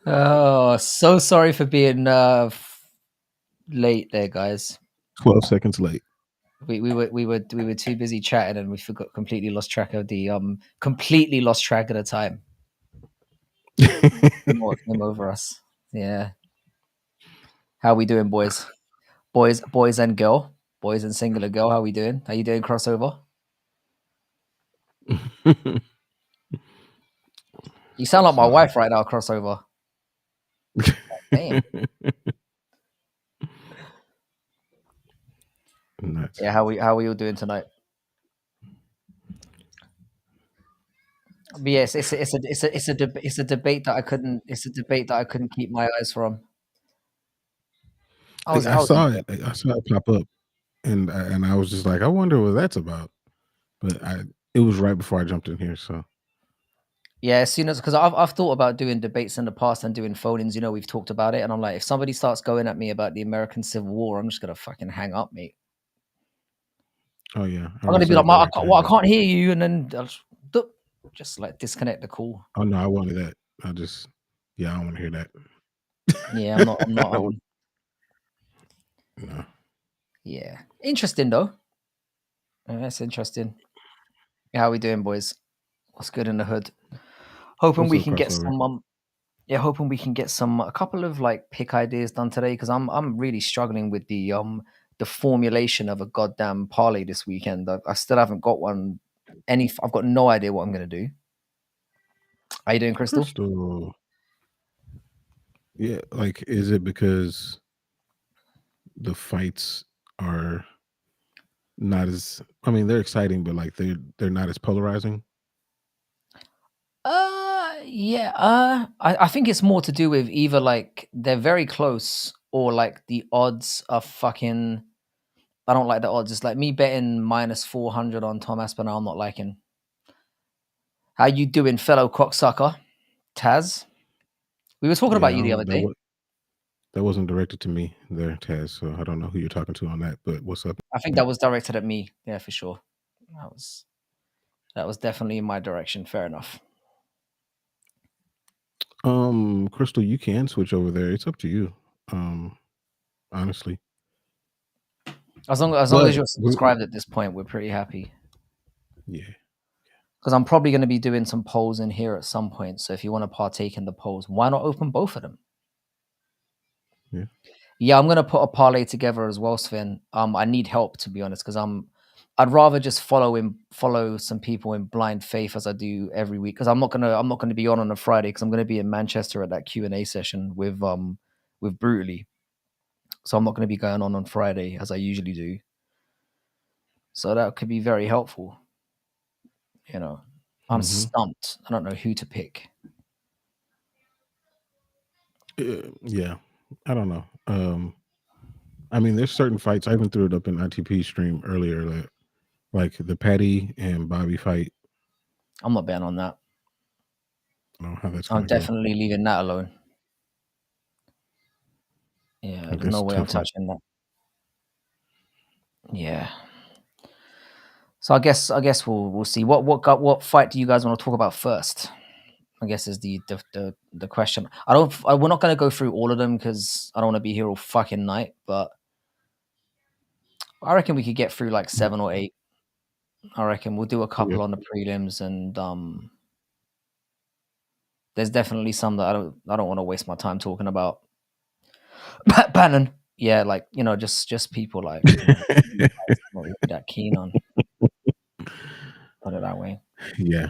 Oh, so sorry for being late there, guys. 12 seconds late. We were too busy chatting and we completely lost track of the time. What came over us? Yeah. How we doing, boys? Boys and girl, boys and singular girl. How we doing? How you doing, crossover? You sound like my wife right now, crossover. Damn. Nuts. Yeah, how we all doing tonight? But yes, it's a debate that I couldn't keep my eyes from. I saw it. I saw it pop up, and I was just like, I wonder what that's about. But it was right before I jumped in here, so. Yeah, as soon as, because I've thought about doing debates in the past and doing phone-ins. We've talked about it, and I'm like, if somebody starts going at me about the American Civil War, I'm just gonna fucking hang up, mate. Oh yeah, I'm gonna be like, I can't hear you, and then I'll just like disconnect the call. Oh no, I wanted that. I don't want to hear that. Yeah, I'm not. No. Yeah, interesting though. That's interesting. How we doing, boys? What's good in the hood? Hoping we can get some. Hoping we can get a couple of like pick ideas done today, because I'm really struggling with the formulation of a goddamn parlay this weekend. I still haven't got one. I've got no idea what I'm gonna do. How you doing, Crystal? Yeah, like, is it because the fights are not as? I mean, they're exciting, but like they're not as polarizing. Yeah. I think it's more to do with either like they're very close, or like the odds are fucking. I don't like the odds. It's like me betting -400 on Tom Aspinall. I'm not liking. How you doing, fellow cocksucker? Taz? We were talking about you the other day. That wasn't directed to me there, Taz, so I don't know who you're talking to on that, but what's up? I think that was directed at me. Yeah, for sure. That was definitely in my direction. Fair enough. Crystal, you can switch over there. It's up to you. Honestly. As long as you're subscribed at this point, we're pretty happy. Yeah. Because I'm probably going to be doing some polls in here at some point. So if you want to partake in the polls, why not open both of them? Yeah. Yeah, I'm going to put a parlay together as well, Sven. I need help, to be honest, because I'd rather just follow some people in blind faith as I do every week. Because I'm not gonna be on a Friday, because I'm gonna be in Manchester at that Q&A session with Brutally. So I'm not gonna be going on Friday as I usually do. So that could be very helpful. I'm stumped. I don't know who to pick. Yeah, I don't know. I mean, there's certain fights. I even threw it up in ITP stream earlier, like the Patty and Bobby fight. I'm not betting on that. I don't know how that's I'm definitely leaving that alone. Yeah, there's no way I'm touching that. Yeah. So I guess we'll see. What fight do you guys want to talk about first? I guess is the question. We're not going to go through all of them because I don't want to be here all fucking night. But I reckon we could get through like 7 or 8. I reckon we'll do a couple on the prelims, and there's definitely some that I don't want to waste my time talking about. Bannon, yeah, like just people like not really that keen on. Put it that way. Yeah.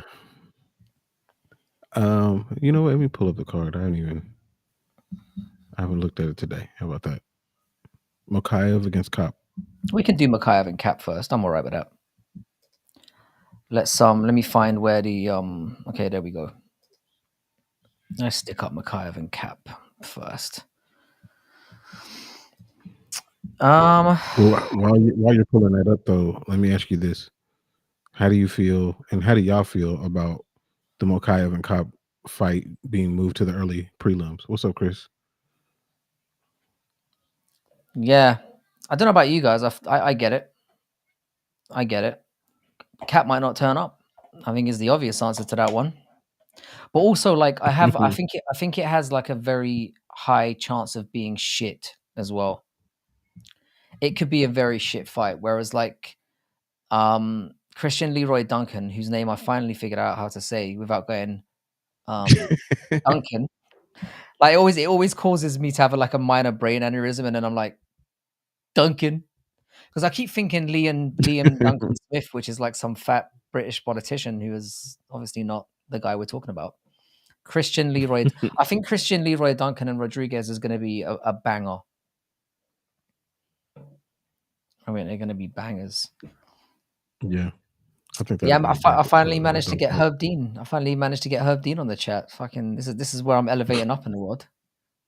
You know what? Let me pull up the card. I haven't looked at it today. How about that? Mokaev against Cop. We can do Mokaev and Cap first. I'm all right with that. Let me find where the okay, there we go. Let's stick up Mokaev and Cap first. Well, while you're pulling that up, though, let me ask you this: how do you feel, and how do y'all feel about the Mokaev and Cop fight being moved to the early prelims? What's up, Chris? Yeah, I don't know about you guys. I get it. I get it. Cap might not turn up. I think is the obvious answer to that one. But also, like, I think it has like a very high chance of being shit as well. It could be a very shit fight. Whereas like Christian Leroy Duncan, whose name I finally figured out how to say without going Duncan. Like it always causes me to have like a minor brain aneurysm, and then I'm like Duncan, because I keep thinking Liam Duncan Smith, which is like some fat British politician who is obviously not the guy we're talking about. I think Christian Leroy Duncan and Rodriguez is going to be a banger. I mean, they're going to be bangers. Yeah. I think yeah, I finally managed to get Herb Dean. I finally managed to get Herb Dean on the chat. Fucking, this is where I'm elevating up in the world.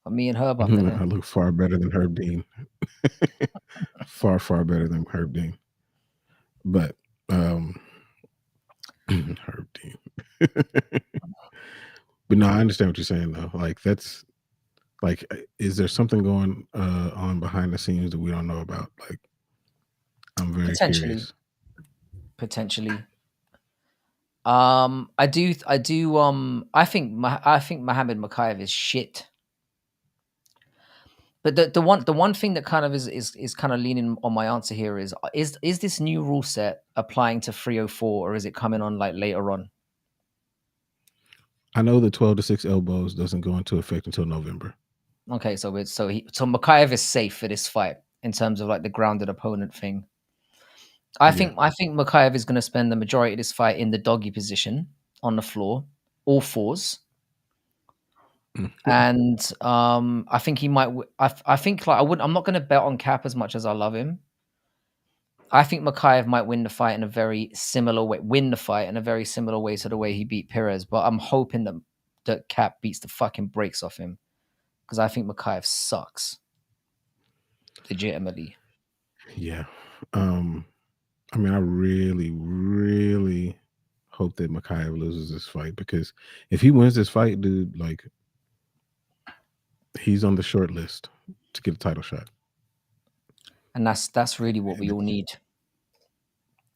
Me and Herb up in there. I look far better than Herb Dean. Far, far better than Herb Dean. But Herb Dean. But no, I understand what you're saying though. Like that's like, is there something going on behind the scenes that we don't know about? Like, I'm very curious. Potentially. I think Mohammed Mokaev is shit. But the one thing that kind of is kind of leaning on my answer here is this new rule set applying to 304, or is it coming on like later on? I know the 12-6 elbows doesn't go into effect until November. Okay, so Mokaev is safe for this fight in terms of like the grounded opponent thing. I think Mokaev is going to spend the majority of this fight in the doggy position on the floor, all fours. And I think he might. I think like I'm not going to bet on Cap as much as I love him. I think Mokaev might win the fight in a very similar way. To the way he beat Perez. But I'm hoping that Cap beats the fucking brakes off him, because I think Mokaev sucks. Legitimately. Yeah. I mean, I really, really hope that Mokaev loses this fight, because if he wins this fight, dude, like, he's on the short list to get a title shot. And that's really what we all need.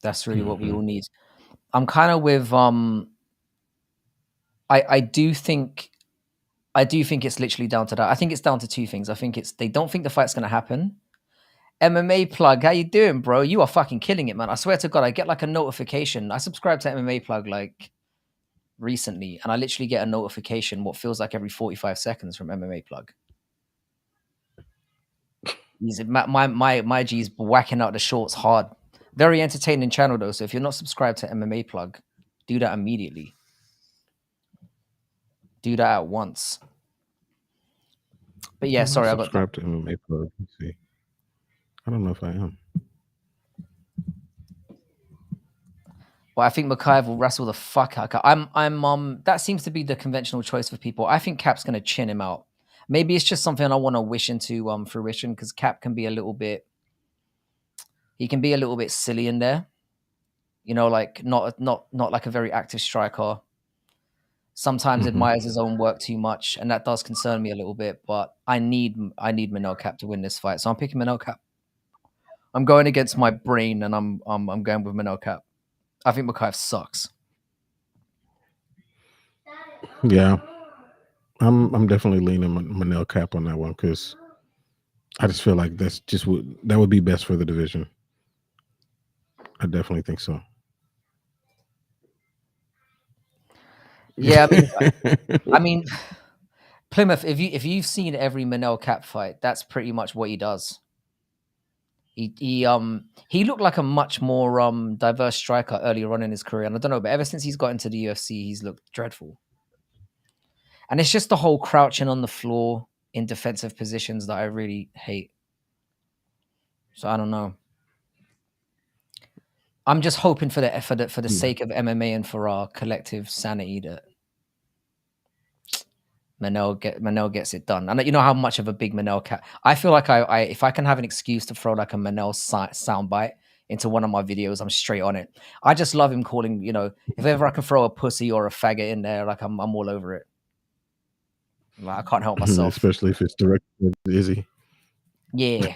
That's really what we all need. I'm kind of with I do think it's literally down to that. I think it's down to two things. I think they don't think the fight's going to happen. MMA Plug, how you doing, bro? You are fucking killing it, man. I swear to God, I get like a notification. I subscribed to MMA Plug like recently, and I literally get a notification what feels like every 45 seconds from MMA Plug. My G's whacking out the shorts hard. Very entertaining channel though. So if you're not subscribed to MMA Plug, do that immediately. Do that at once. But yeah, sorry, I got subscribed to MMA Plug. Let's see. I don't know if I am. Well, I think Mokaev will wrestle the fuck out. That seems to be the conventional choice for people. I think Cap's gonna chin him out. Maybe it's just something I want to wish into fruition, because Cap can be a little bit. He can be a little bit silly in there. You know, like not like a very active striker. Sometimes admires his own work too much, and that does concern me a little bit. But I need Manel Cap to win this fight, so I'm picking Manel Cap. I'm going against my brain, and I'm going with Manel Cap. I think Mokaev sucks. Yeah, I'm definitely leaning Manel Cap on that one, because I just feel like that would be best for the division. I definitely think so. Yeah, I mean, Plymouth. If you've seen every Manel Cap fight, that's pretty much what he does. He looked like a much more diverse striker earlier on in his career, and I don't know, but ever since he's got into the UFC, he's looked dreadful. And it's just the whole crouching on the floor in defensive positions that I really hate. So I don't know. I'm just hoping for the sake of MMA and for our collective sanity that Manel gets it done. And you know how much of a big Manel Cap. I feel like if I can have an excuse to throw like a Manel soundbite into one of my videos, I'm straight on it. I just love him calling, you know, if ever I can throw a pussy or a faggot in there, like I'm all over it. Like, I can't help myself. Especially if it's directed at Izzy. Yeah.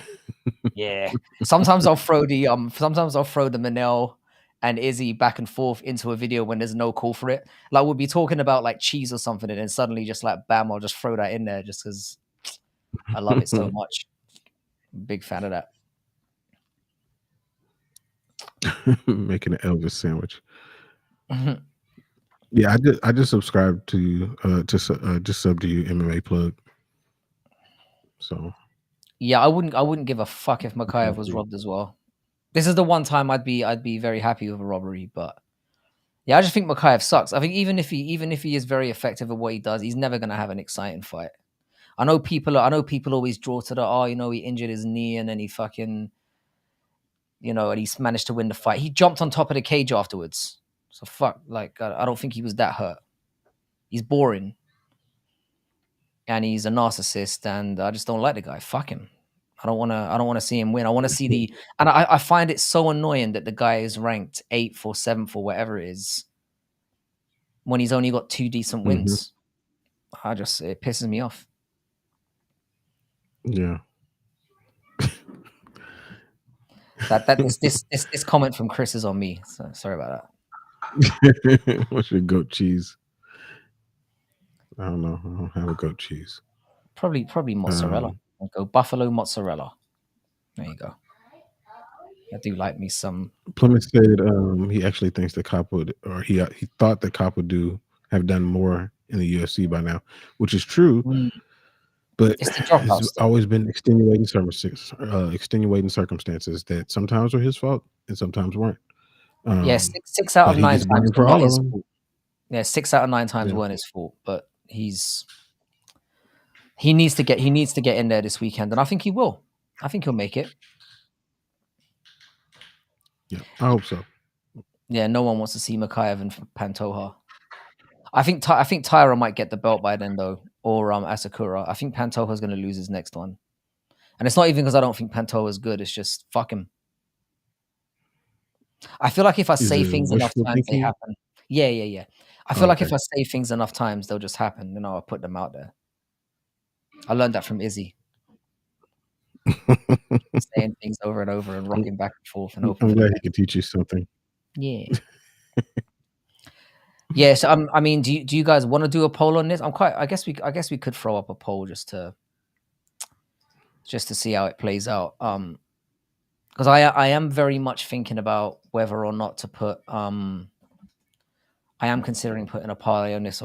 Yeah. Sometimes I'll throw the Manel and Izzy back and forth into a video when there's no call for it. Like we'll be talking about like cheese or something, and then suddenly just like bam, I'll just throw that in there just because I love it so much. Big fan of that. Making an Elvis sandwich. Yeah, I just subscribed to just sub to you MMA plug. So yeah, I wouldn't give a fuck if Makayev was robbed as well. This is the one time I'd be very happy with a robbery, but yeah, I just think Makayev sucks. I think even if he is very effective at what he does, he's never gonna have an exciting fight. I know people always draw to the he injured his knee and then he fucking and he's managed to win the fight. He jumped on top of the cage afterwards. So fuck, like I don't think he was that hurt. He's boring. And he's a narcissist and I just don't like the guy. Fuck him. I don't wanna see him win. I wanna see and I find it so annoying that the guy is ranked 8th or 7th or whatever it is when he's only got 2 decent wins. It pisses me off. Yeah. This comment from Chris is on me. So sorry about that. What's your goat cheese? I don't know. I don't have a goat cheese. Probably mozzarella. I'll go buffalo mozzarella. There you go. I do like me some. Plymouth said he actually thinks that Cop would, or he thought that Cop would have done more in the UFC by now, which is true. But it's always been extenuating circumstances that sometimes were his fault and sometimes weren't. Yeah, 6 out of 9 times for not his fault. Yeah, 6 out of 9 times weren't his fault, but he needs to get in there this weekend, and I think he will. I think he'll make it. Yeah, I hope so. Yeah, no one wants to see Makayev and Pantoja. I think Tyra might get the belt by then though, or Asakura. I think Pantoja's going to lose his next one, and it's not even because I don't think Pantoja's good. It's just fuck him. I feel like if I say things enough times, they happen. Yeah. I feel like if I say things enough times, they'll just happen. I'll put them out there. I learned that from Izzy. Saying things over and over and rocking back and forth and hoping. I'm glad he could teach you something. Yeah. Yeah. So I mean, do you guys want to do a poll on this? I guess we could throw up a poll just to see how it plays out. Because I am very much thinking about whether or not to put. I am considering putting a parlay on this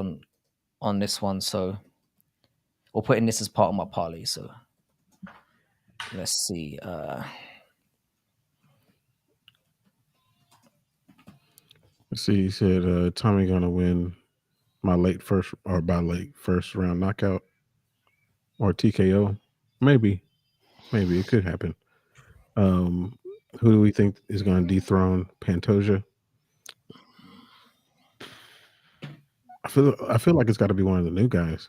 one. So, or putting this as part of my parlay. So, let's see. Let's see. He said Tommy gonna win by late first round knockout or TKO. Maybe it could happen. Who do we think is going to dethrone Pantoja? I feel like it's got to be one of the new guys.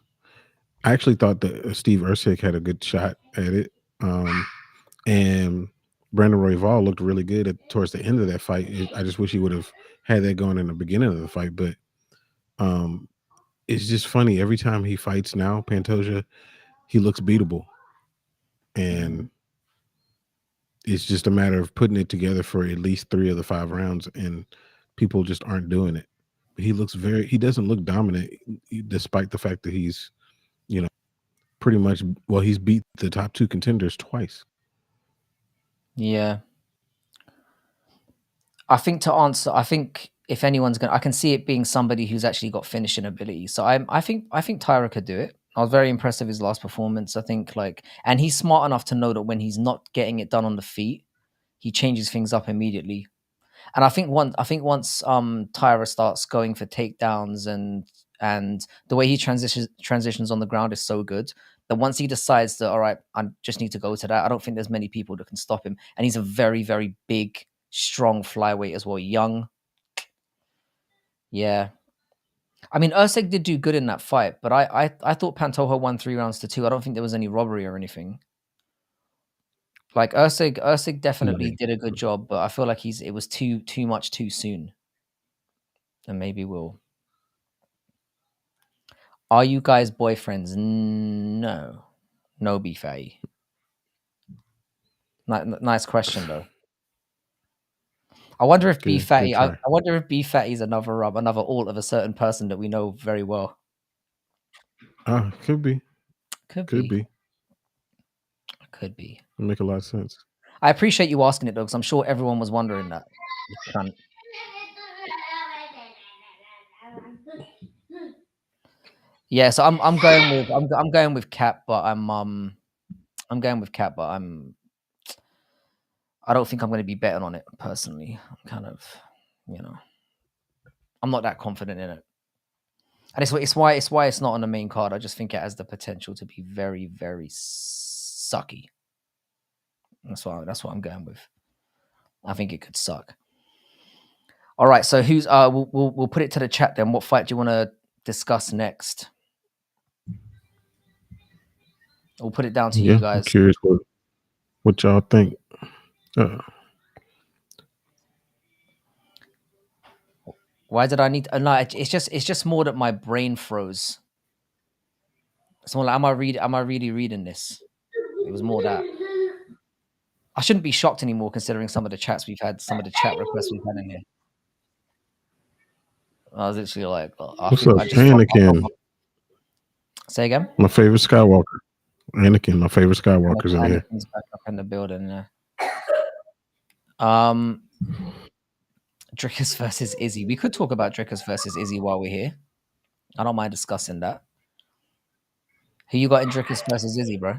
I actually thought that Steve Usyk had a good shot at it, and Brandon Royval looked really good towards the end of that fight. I just wish he would have had that going in the beginning of the fight, but it's just funny. Every time he fights now, Pantoja, he looks beatable, and it's just a matter of putting it together for at least 3 of the 5 rounds, and people just aren't doing it. He doesn't look dominant, despite the fact that he's, pretty much, he's beat the top 2 contenders twice. Yeah. I think if anyone's going to, I can see it being somebody who's actually got finishing ability. So I think Tyra could do it. I was very impressed with his last performance. I think and he's smart enough to know that when he's not getting it done on the feet, he changes things up immediately. And I think once Tyra starts going for takedowns and the way he transitions on the ground is so good that once he decides that, all right, I just need to go to that, I don't think there's many people that can stop him. And he's a very, very big, strong flyweight as well, young. Yeah. I mean, Usyk did do good in that fight, but I thought Pantoja won 3 rounds to 2. I don't think there was any robbery or anything. Like Usyk definitely did a good job, but I feel like it was too much too soon. And maybe we'll. Are you guys boyfriends? No beef, Nice question though. I wonder if B Good Fatty. I try. wonder if B Fatty is another alt of a certain person that we know very well. Could be. Could Could be. be. Could be. Make a lot of sense. I appreciate you asking it though, because I'm sure everyone was wondering that. Yeah, so I'm going with Cap, but I'm going with Cap, but I don't think I'm going to be betting on it personally. I'm kind of, I'm not that confident in it, and it's why it's not on the main card. I just think it has the potential to be very, very sucky. That's what I'm going with. I think it could suck. All right, so who's we'll put it to the chat then. What fight do you want to discuss next? We'll put it down to you guys. I'm curious what y'all think. Why did I need? No, it's just more that my brain froze. It's more like, am I really reading this? It was more that I shouldn't be shocked anymore, considering some of the chats we've had, some of the chat requests we've had in here. I was literally like, what's up, Anakin? Say again. My favorite Skywalker. Anakin, my favorite Skywalker's in here. Anakin's back up in the building. Drickus versus Izzy. We could talk about Drickus versus Izzy while we're here. I don't mind discussing that. Who you got in Drickus versus Izzy, bro?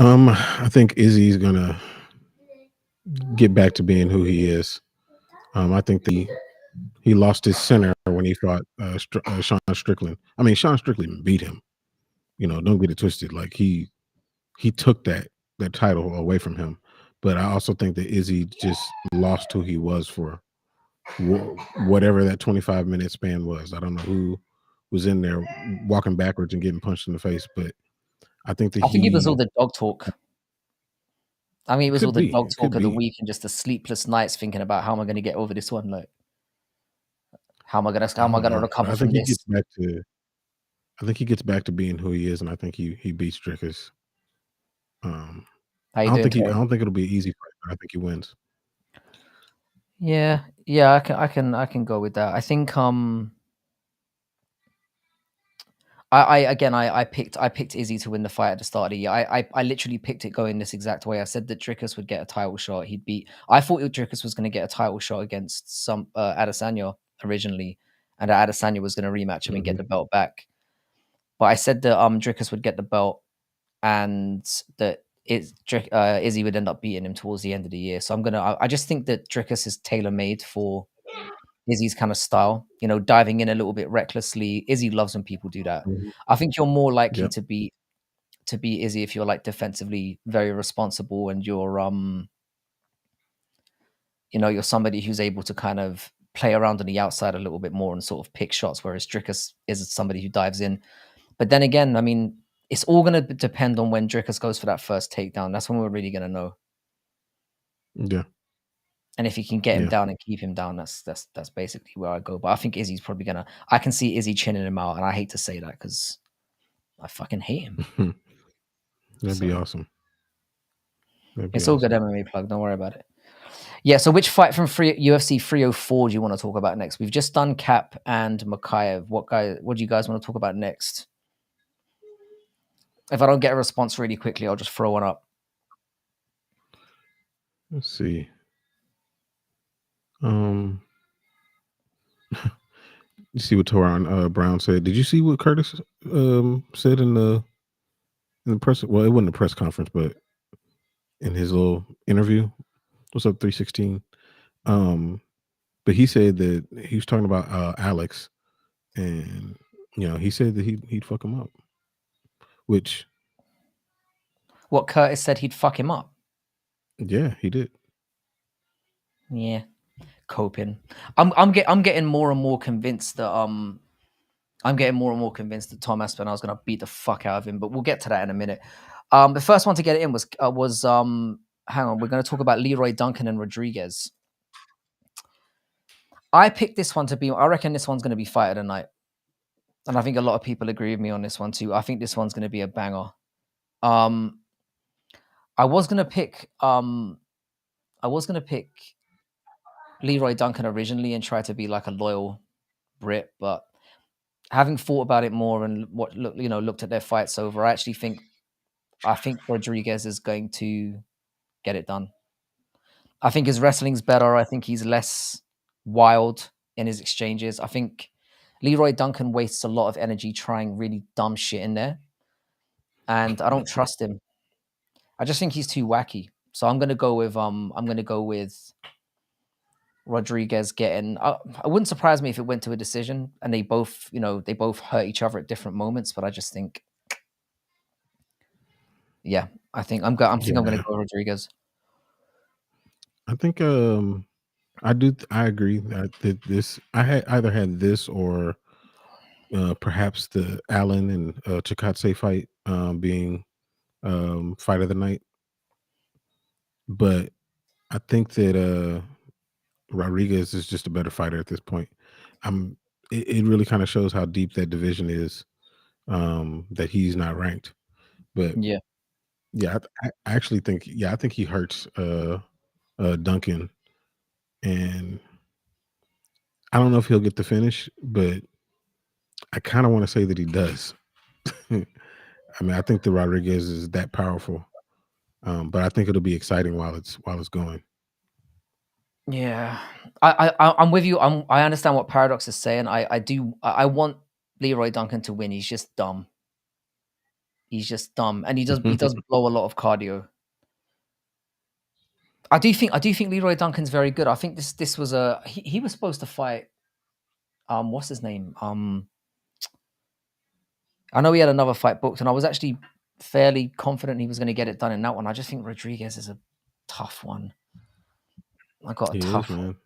I think Izzy's gonna get back to being who he is. I think he lost his center when he fought Sean Strickland. I mean, Sean Strickland beat him. Don't get it twisted. Like he took that title away from him. But I also think that Izzy just lost who he was for whatever that 25-minute span was. I don't know who was in there walking backwards and getting punched in the face, but I think it was all the dog talk. I mean, it was all the dog talk of the week and just the sleepless nights thinking about how am I going to get over this one? Like, how am I going to recover from this? I think he gets back to being who he is, and I think he beats Drickus. I don't think it'll be an easy fight, but I think he wins. Yeah, I can go with that. I think I picked Izzy to win the fight at the start of the year. I literally picked it going this exact way. I said that Drickus would get a title shot. I thought Drickus was going to get a title shot against some Adesanya originally, and Adesanya was going to rematch him and get the belt back. But I said that Drickus would get the belt, and that Izzy would end up beating him towards the end of the year. So I just think that Drickus is tailor made for Izzy's kind of style, diving in a little bit recklessly. Izzy loves when people do that. Mm-hmm. I think you're more likely to beat Izzy if you're like defensively very responsible and you're you're somebody who's able to kind of play around on the outside a little bit more and sort of pick shots, whereas Drickus is somebody who dives in. But then again, I mean, it's all going to depend on when Drickus goes for that first takedown. That's when we're really going to know. Yeah. And if you can get him down and keep him down, that's basically where I go. But I think Izzy's probably I can see Izzy chinning him out, and I hate to say that because I fucking hate him. That'd be awesome. It's all good MMA plug. Don't worry about it. Yeah, so which fight from UFC 304 do you want to talk about next? We've just done Cap and Makayev. What do you guys want to talk about next? If I don't get a response really quickly, I'll just throw one up. Let's see. You see what Toron Brown said. Did you see what Curtis said in the press? Well, it wasn't a press conference, but in his little interview. What's up, 316? But he said that he was talking about Alex, and he said that he'd fuck him up. Which what Curtis said he'd fuck him up. Yeah, he did. Yeah, coping. I'm getting more and more convinced that Tom Aspinall is going to beat the fuck out of him. But we'll get to that in a minute. The first one to get it in was hang on. We're going to talk about Leroy Duncan and Rodriguez. I picked this one to be. I reckon this one's going to be fight of the night, and I think a lot of people agree with me on this one too. I think this one's going to be a banger. I was going to pick I was gonna pick Leroy Duncan originally and try to be like a loyal Brit, but having thought about it more and looked at their fights over, I think Rodriguez is going to get it done. I think his wrestling's better. I think he's less wild in his exchanges. I think Leroy Duncan wastes a lot of energy trying really dumb shit in there, and I don't trust him. I just think he's too wacky. So I'm gonna go with Rodriguez getting. It wouldn't surprise me if it went to a decision and they both hurt each other at different moments. But I just think, yeah, I'm gonna Yeah, go Rodriguez. I think I agree that this I had either had this or perhaps the Allen and Chikadze fight being fight of the night, but I think that Rodriguez is just a better fighter at this point. I'm. It really kind of shows how deep that division is. That he's not ranked, but Yeah, yeah, I actually think I think he hurts Duncan, and I don't know if he'll get the finish, but I kind of want to say that he does. I mean, I think the Rodriguez is that powerful, but I think it'll be exciting while it's going. yeah. I'm with you. I understand what Paradox is saying. I want Leroy Duncan to win. He's just dumb. He's just dumb, and he does blow a lot of cardio. I do think Leroy Duncan's very good. I think this was he was supposed to fight what's his name? I know he had another fight booked, and I was actually fairly confident he was going to get it done in that one. I just think Rodriguez is a tough one. I got a He is, tough one. man.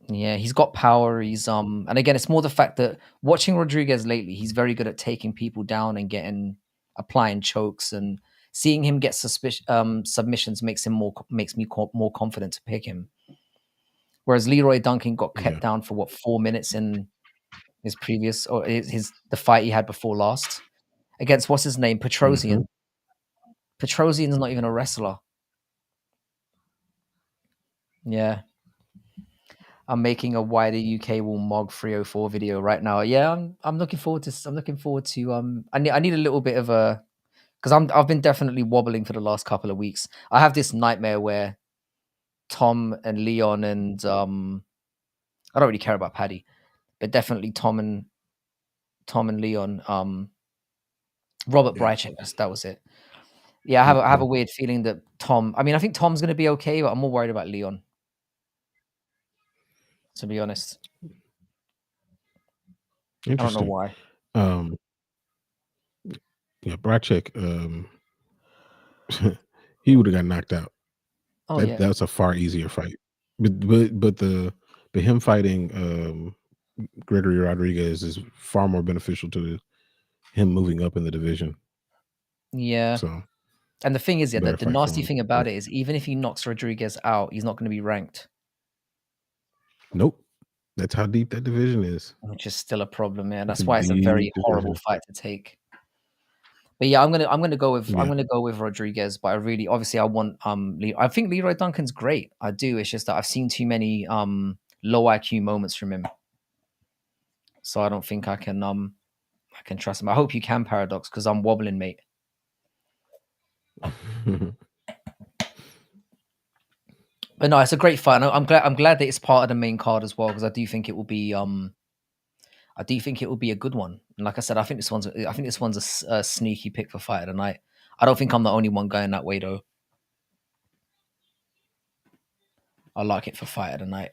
Yeah, he's got power. And again, it's more the fact that watching Rodriguez lately, he's very good at taking people down and applying chokes, and seeing him get submissions makes me more confident to pick him. Whereas Leroy Duncan got kept Yeah. down for 4 minutes in his previous or the fight he had before last against what's his name, Hmm. Petrosian. Petrosian's not even a wrestler. Yeah, I'm making a why the UK will mog 304 video right now. Yeah, I'm looking forward to. I'm looking forward to. I need a little bit of a because I've been definitely wobbling for the last couple of weeks. I have this nightmare where Tom and Leon and I don't really care about Paddy, but definitely Tom and Leon. Robert Yeah. Brychek, that was it. Yeah, I have a Hmm. weird feeling that Tom. I mean, I think Tom's going to be okay, but I'm more worried about Leon. To be honest, I don't know Interesting. why. Um, yeah, Bracek, he would have got knocked out. Oh yeah, That was a far easier fight. But him fighting Gregory Rodriguez is far more beneficial to him moving up in the division. yeah. So And the thing is, yeah, better that the fight for nasty him. thing about But it is, even if he knocks Rodriguez out, he's not going to be ranked, nope. That's how deep that division is. which is still a problem. Yeah, It's a that's why it's a deep very horrible division. fight to take. But yeah, I'm Yeah. gonna go with Rodriguez. But I really, obviously, I want I think Leroy Duncan's great. I do. It's just that I've seen too many low IQ moments from him, so I don't think I can trust him. I hope you can, Paradox, because I'm wobbling, mate. But no, it's a great fight. I'm glad that it's part of the main card as well, because I do think it will be a good one. And like I said, I think this one's a sneaky pick for fight of the night. I don't think I'm the only one going that way though. I like it for fight of the night.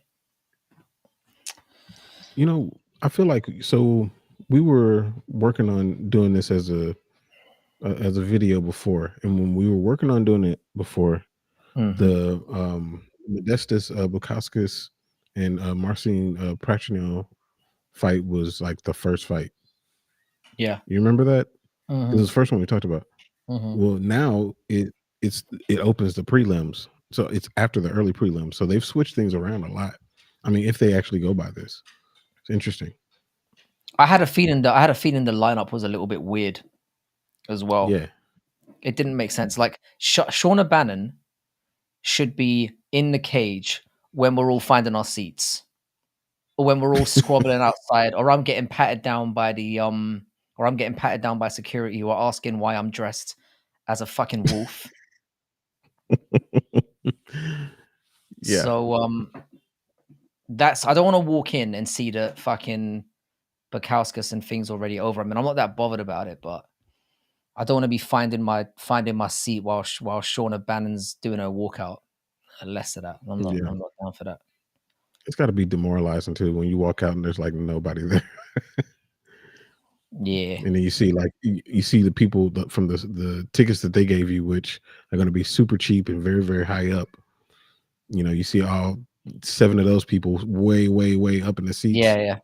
I feel like so we were working on doing this as a video before, and when we were working on doing it before, Hmm. the Modestus Bukauskas and Marcin Prachnio fight was like the first fight. Yeah. You remember that? It Hmm. was the first one we talked about. Hmm. Well, now it opens the prelims, so it's after the early prelims. So they've switched things around a lot. I mean, if they actually go by this, it's interesting. I had a feeling the lineup was a little bit weird as well. Yeah. It didn't make sense. Like Shauna Bannon should be in the cage when we're all finding our seats, or when we're all squabbling outside, or I'm getting patted down by or I'm getting patted down by security who are asking why I'm dressed as a fucking wolf. Yeah. So that's I don't want to walk in and see the fucking Bukowskis and things already over. I mean, I'm not that bothered about it, but I don't want to be finding my seat while Shauna Bannon's doing her walkout. Less of that. Yeah. I'm not down for that. It's gotta be demoralizing too when you walk out and there's, like, nobody there. Yeah. And then you see, like, you see the people from the tickets that they gave you, which are gonna be super cheap and very, very high up. You know, you see all 7 of those people way, way, way up in the Yeah, seats, yeah.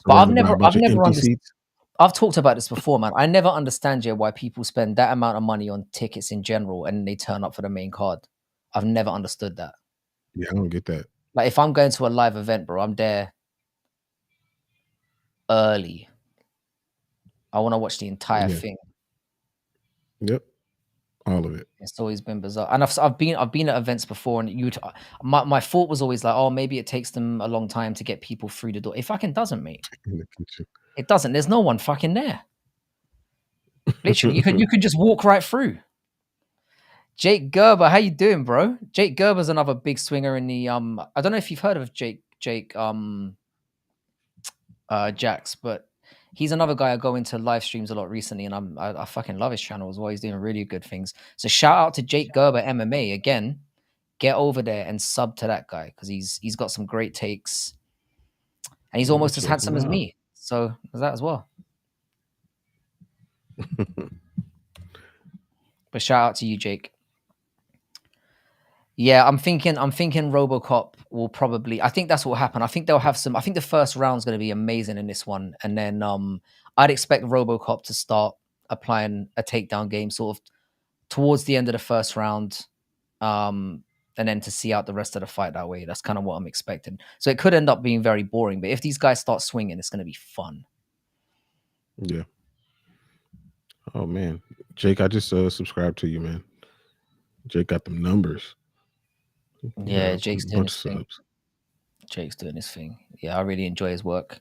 But surrounded by a I've bunch of never empty understood. seats. I've talked about this before, man. I never understand, yeah, why people spend that amount of money on tickets in general and they turn up for the main card. I've never understood that. Yeah, I don't get that. Like, if I'm going to a live event, bro, I'm there early. I want to watch the entire Yeah. thing. Yep. All of it. It's always been bizarre, and I've been at events before, and my thought was always like, oh, maybe it takes them a long time to get people through the door. It fucking doesn't, mate. In the kitchen. It doesn't. There's no one fucking there. Literally, you could just walk right through. Jake Gerber, how you doing, bro? Jake Gerber's another big swinger in the I don't know if you've heard of Jake Jax, but he's another guy I go into live streams a lot recently, and I fucking love his channel as well. He's doing really good things. So shout out to Jake Gerber MMA again. Get over there and sub to that guy because he's got some great takes, and he's Let me almost as check him handsome as out. me. So there's that as well. But shout out to you, Jake. Yeah, I'm thinking RoboCop will probably. I think that's what will happen. I think they'll have some. I think the first round's going to be amazing in this one, and then I'd expect RoboCop to start applying a takedown game sort of towards the end of the first round, and then to see out the rest of the fight that way. That's kind of what I'm expecting. So it could end up being very boring, but if these guys start swinging, it's going to be fun. Yeah. Oh man, Jake, I just subscribed to you, man. Jake got them numbers. You got Yeah, a Jake's doing bunch his of thing. subs. Jake's doing his thing. Yeah, I really enjoy his work.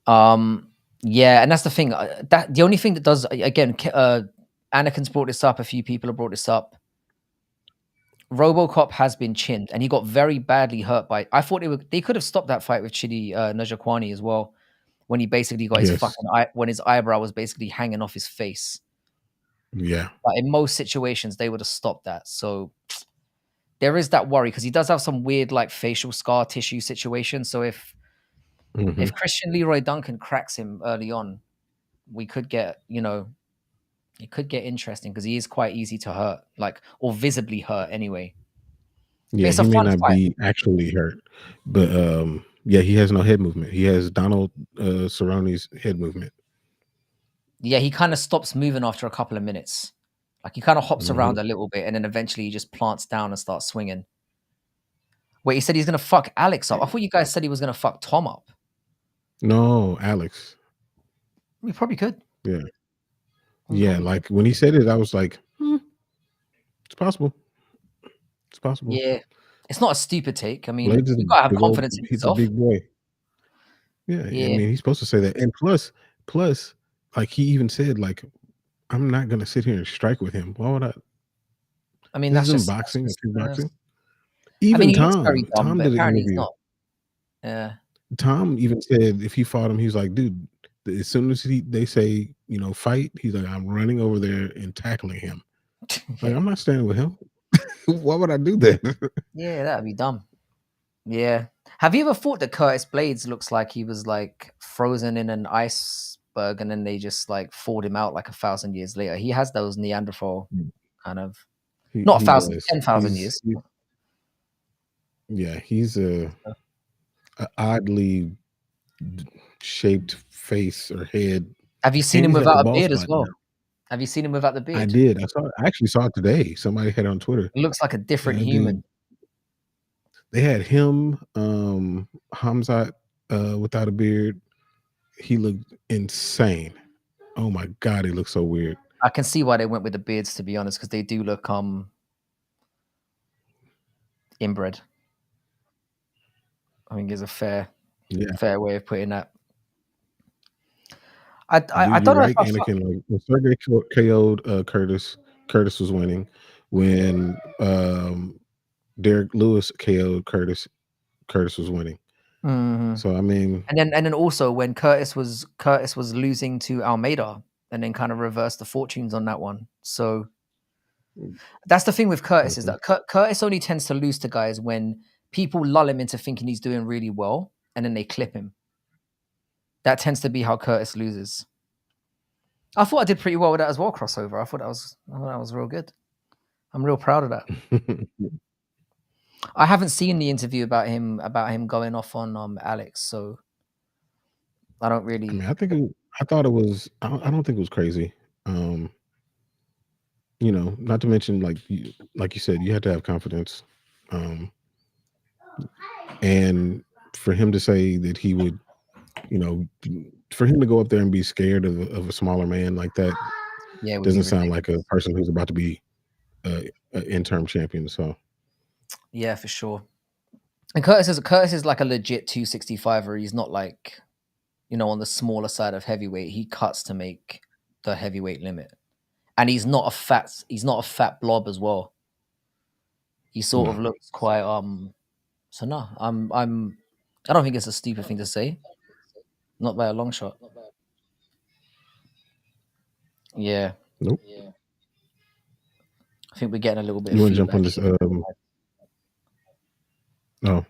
Yeah, and that's the thing. That the only thing that does again, Anakin's brought this up. A few people have brought this up. RoboCop has been chinned, and he got very badly hurt by. I thought they could have stopped that fight with Chidi Najakwani as well, when he basically got his Yes. fucking when his eyebrow was basically hanging off his face. Yeah. But in most situations, they would have stopped that. So there is that worry because he does have some weird like facial scar tissue situation. So if Hmm. Christian Leroy Duncan cracks him early on, we could get it could get interesting because he is quite easy to hurt, like or visibly hurt anyway. But Yeah, it's a he may fun not fight. be actually hurt, but yeah, he has no head movement. He has Donald Cerrone's head movement. Yeah, he kind of stops moving after a couple of minutes. Like he kind of hops Hmm. around a little bit and then eventually he just plants down and starts swinging. Wait, he said he's gonna fuck Alex up. I thought you guys said he was gonna fuck Tom up. No, Alex. We probably could. Yeah. We Yeah, probably could. like when he said it, I was like, it's possible. It's possible. Yeah. It's not a stupid take. I mean, Blades is a you gotta have big old. confidence in He's a yourself. big boy. Yeah, I Yeah. mean, he's supposed to say that. And plus, like he even said, like, I'm not gonna sit here and strike with him. Why would I? I mean, This isn't that's boxing or just kickboxing. I mean, Even he looks very Tom. dumb, Tom but did an apparently he's interview. not. Yeah. Tom even said if he fought him, he's like, dude, as soon as they say, fight, he's like, I'm running over there and tackling him. Like, I'm not standing with him. Why would I do that? Yeah, that'd be dumb. Yeah. Have you ever thought that Curtis Blades looks like he was like frozen in an iceberg and then they just like thawed him out like 1,000 years later? He has those Neanderthal kind of not a He thousand, does. 10,000 years. Yeah, he's a oddly shaped face or head, Have you seen and him he's got the without a ball beard as spot now. well? Have you seen him without the I beard? did. I actually saw it today. Somebody had it on Twitter. It looks like a different Dude, human. they had him, Hamzat, without a beard. He looked insane. Oh my god, he looks so weird. I can see why they went with the beards, to be honest, because they do look inbred. I think is a fair Yeah, way of putting that. I you're don't know if right, Anakin. Like when Sergey KO'd Curtis was winning. When Derek Lewis KO'd Curtis was winning. Mhm. So I mean, And then also when Curtis was losing to Almeida and then kind of reversed the fortunes on that one. So that's the thing with Curtis is mhm. that Curtis only tends to lose to guys when people lull him into thinking he's doing really well and then they clip him. That tends to be how Curtis loses. I thought I did pretty well with that as well, crossover. I thought that was real good. I'm real proud of that. I haven't seen the interview about him going off on Alex, so I don't I really. mean, I thought it was. I don't think it was crazy. Um, not to mention like you said, you had to have confidence. Um, and for him to say that he would, you know, for him to go up there and be scared of a smaller man like that Yeah, it would be doesn't sound like a ridiculous. person who's about to be an interim champion. So Yeah, for sure. And Curtis is like a legit 265er. He's not like on the smaller side of heavyweight. He cuts to make the heavyweight limit, and he's not a fat blob as well. He sort of no, looks quite So no, I don't think it's a stupid thing to say. Not by a long shot. Yeah, nope. I think we're getting a little bit of You want to jump on feedback this? here. No,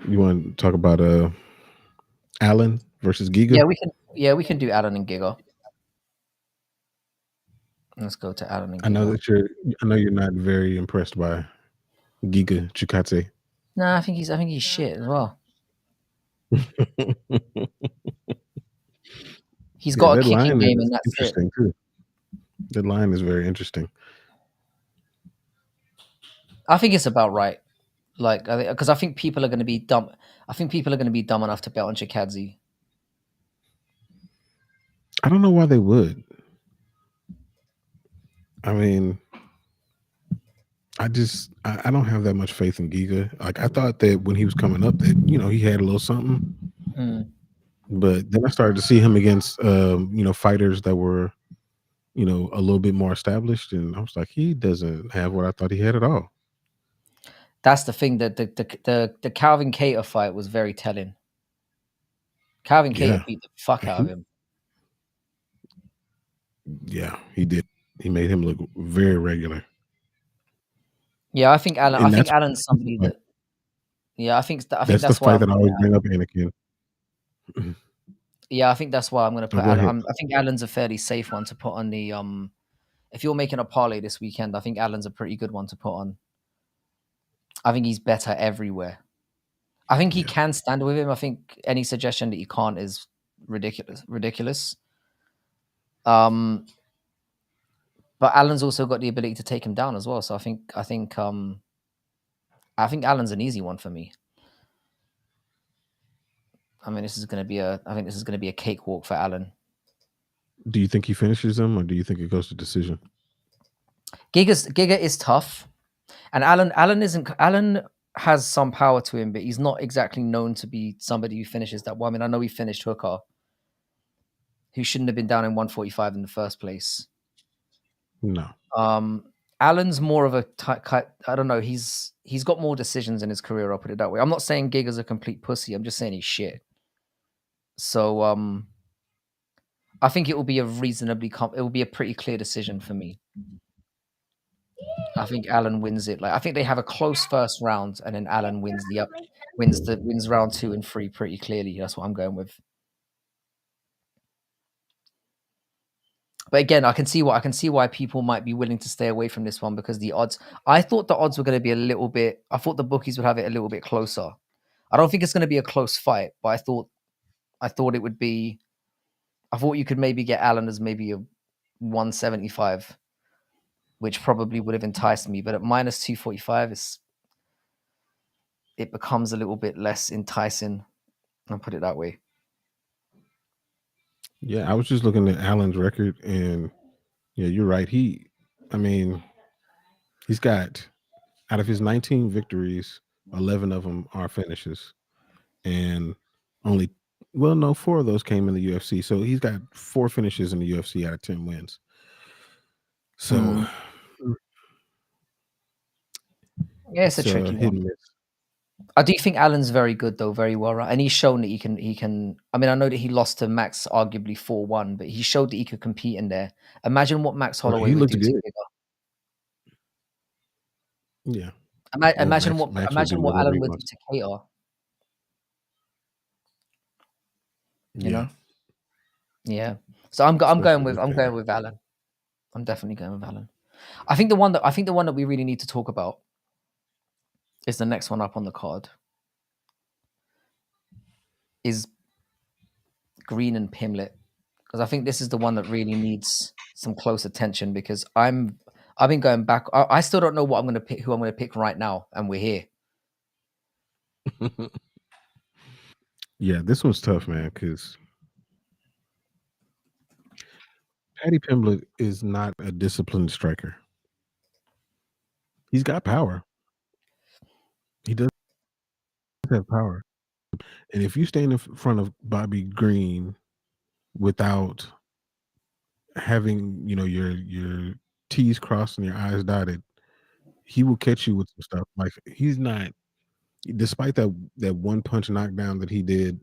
you want to talk about Allen versus Giga? Yeah, we can. Yeah, we can do Allen and Giga. Let's go to Allen and I know Giga. that I know you're not very impressed by Giga Chikadze. Nah, I think he's shit as well. He's Yeah, got a that kicking line game, and is that's it. interesting too. That line is very interesting. I think it's about right. Like, because I think people are going to be dumb. I think people are going to be dumb enough to bet on Chikadze. I don't know why they would. I mean, I don't have that much faith in Giga. Like I thought that when he was coming up that, he had a little something. Mm. But then I started to see him against fighters that were, a little bit more established. And I was like, he doesn't have what I thought he had at all. That's the thing that the Calvin Cater fight was very telling. Calvin Cater Yeah. beat the fuck out of He, him. yeah, he did. He made him look very regular. Yeah, I think Allen. I And think Allen's somebody like that. Yeah, I think that's the that's why fight I'm that I putting always bring Allen. up Anakin. Yeah, I think that's why I'm going to Oh, put go Allen. ahead. I think Allen's a fairly safe one to put on the. If you're making a parlay this weekend, I think Allen's a pretty good one to put on. I think he's better everywhere. I think he Yeah. can stand with him. I think any suggestion that he can't is ridiculous. Ridiculous. Um, but Allen's also got the ability to take him down as well. So I think Allen's an easy one for me. I mean, I think this is going to be a cakewalk for Allen. Do you think he finishes him or do you think it goes to decision? Giga is tough, and Allen has some power to him, but he's not exactly known to be somebody who finishes that well. I mean, I know he finished Hooker, who shouldn't have been down in 145 in the first place. No. Allen's more of a I don't know. He's got more decisions in his career. I'll put it that way. I'm not saying Giga's a complete pussy. I'm just saying he's shit. So I think it will be it will be a pretty clear decision for me. I think Allen wins it. Like I think they have a close first round, and then Allen wins round 2 and 3 pretty clearly. That's what I'm going with. But again, I can see why people might be willing to stay away from this one because the odds. I thought the odds were going to be a little bit. I thought the bookies would have it a little bit closer. I don't think it's going to be a close fight, but I thought it would be. I thought you could maybe get Allen as maybe a 175, which probably would have enticed me. But at minus 245, it becomes a little bit less enticing. I'll put it that way. Yeah, I was just looking at Allen's record and yeah, you're right. I mean, he's got Out of his 19 victories, 11 of them are finishes, and only well, no, 4 of those came in the UFC. So he's got 4 finishes in the UFC out of 10 wins. So Mm. Yeah, it's a it's a tricky hit one. and miss. I do think Allen's very good though, very well, right? And he's shown that he can. I mean, I know that he lost to Max arguably 4-1, but he showed that he could compete in there. Imagine what Max Well, Holloway he would looked do to good. Giga. Yeah. Well, Max will do Imagine what whatever Allen he would do wants. to Cater, you Yeah, know? Yeah. So I'm especially going with with Petty. Allen. I'm definitely going with Allen. I think the one that we really need to talk about is the next one up on the card is Green and Pimlet, because I think this is the one that really needs some close attention because I've been going back. I still don't know what I'm going to pick, who I'm going to pick right now, and we're here. Yeah, this one's tough, man, because Paddy Pimblett is not a disciplined striker. He's got power. He does have power. And if you stand in front of Bobby Green without having, your T's crossed and your I's dotted, he will catch you with some stuff. Like he's not, despite that one punch knockdown that he did,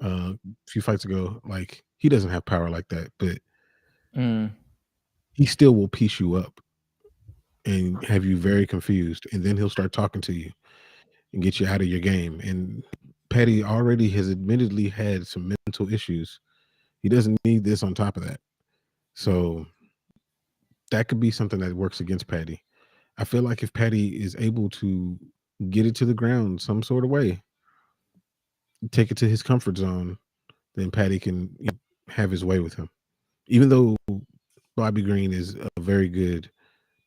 a few fights ago, like he doesn't have power like that, but Mm, he still will piece you up and have you very confused. And then he'll start talking to you and get you out of your game. And Petty already has admittedly had some mental issues. He doesn't need this on top of that. So that could be something that works against Patty. I feel like if Patty is able to get it to the ground some sort of way, take it to his comfort zone, then Patty can have his way with him. Even though Bobby Green is a very good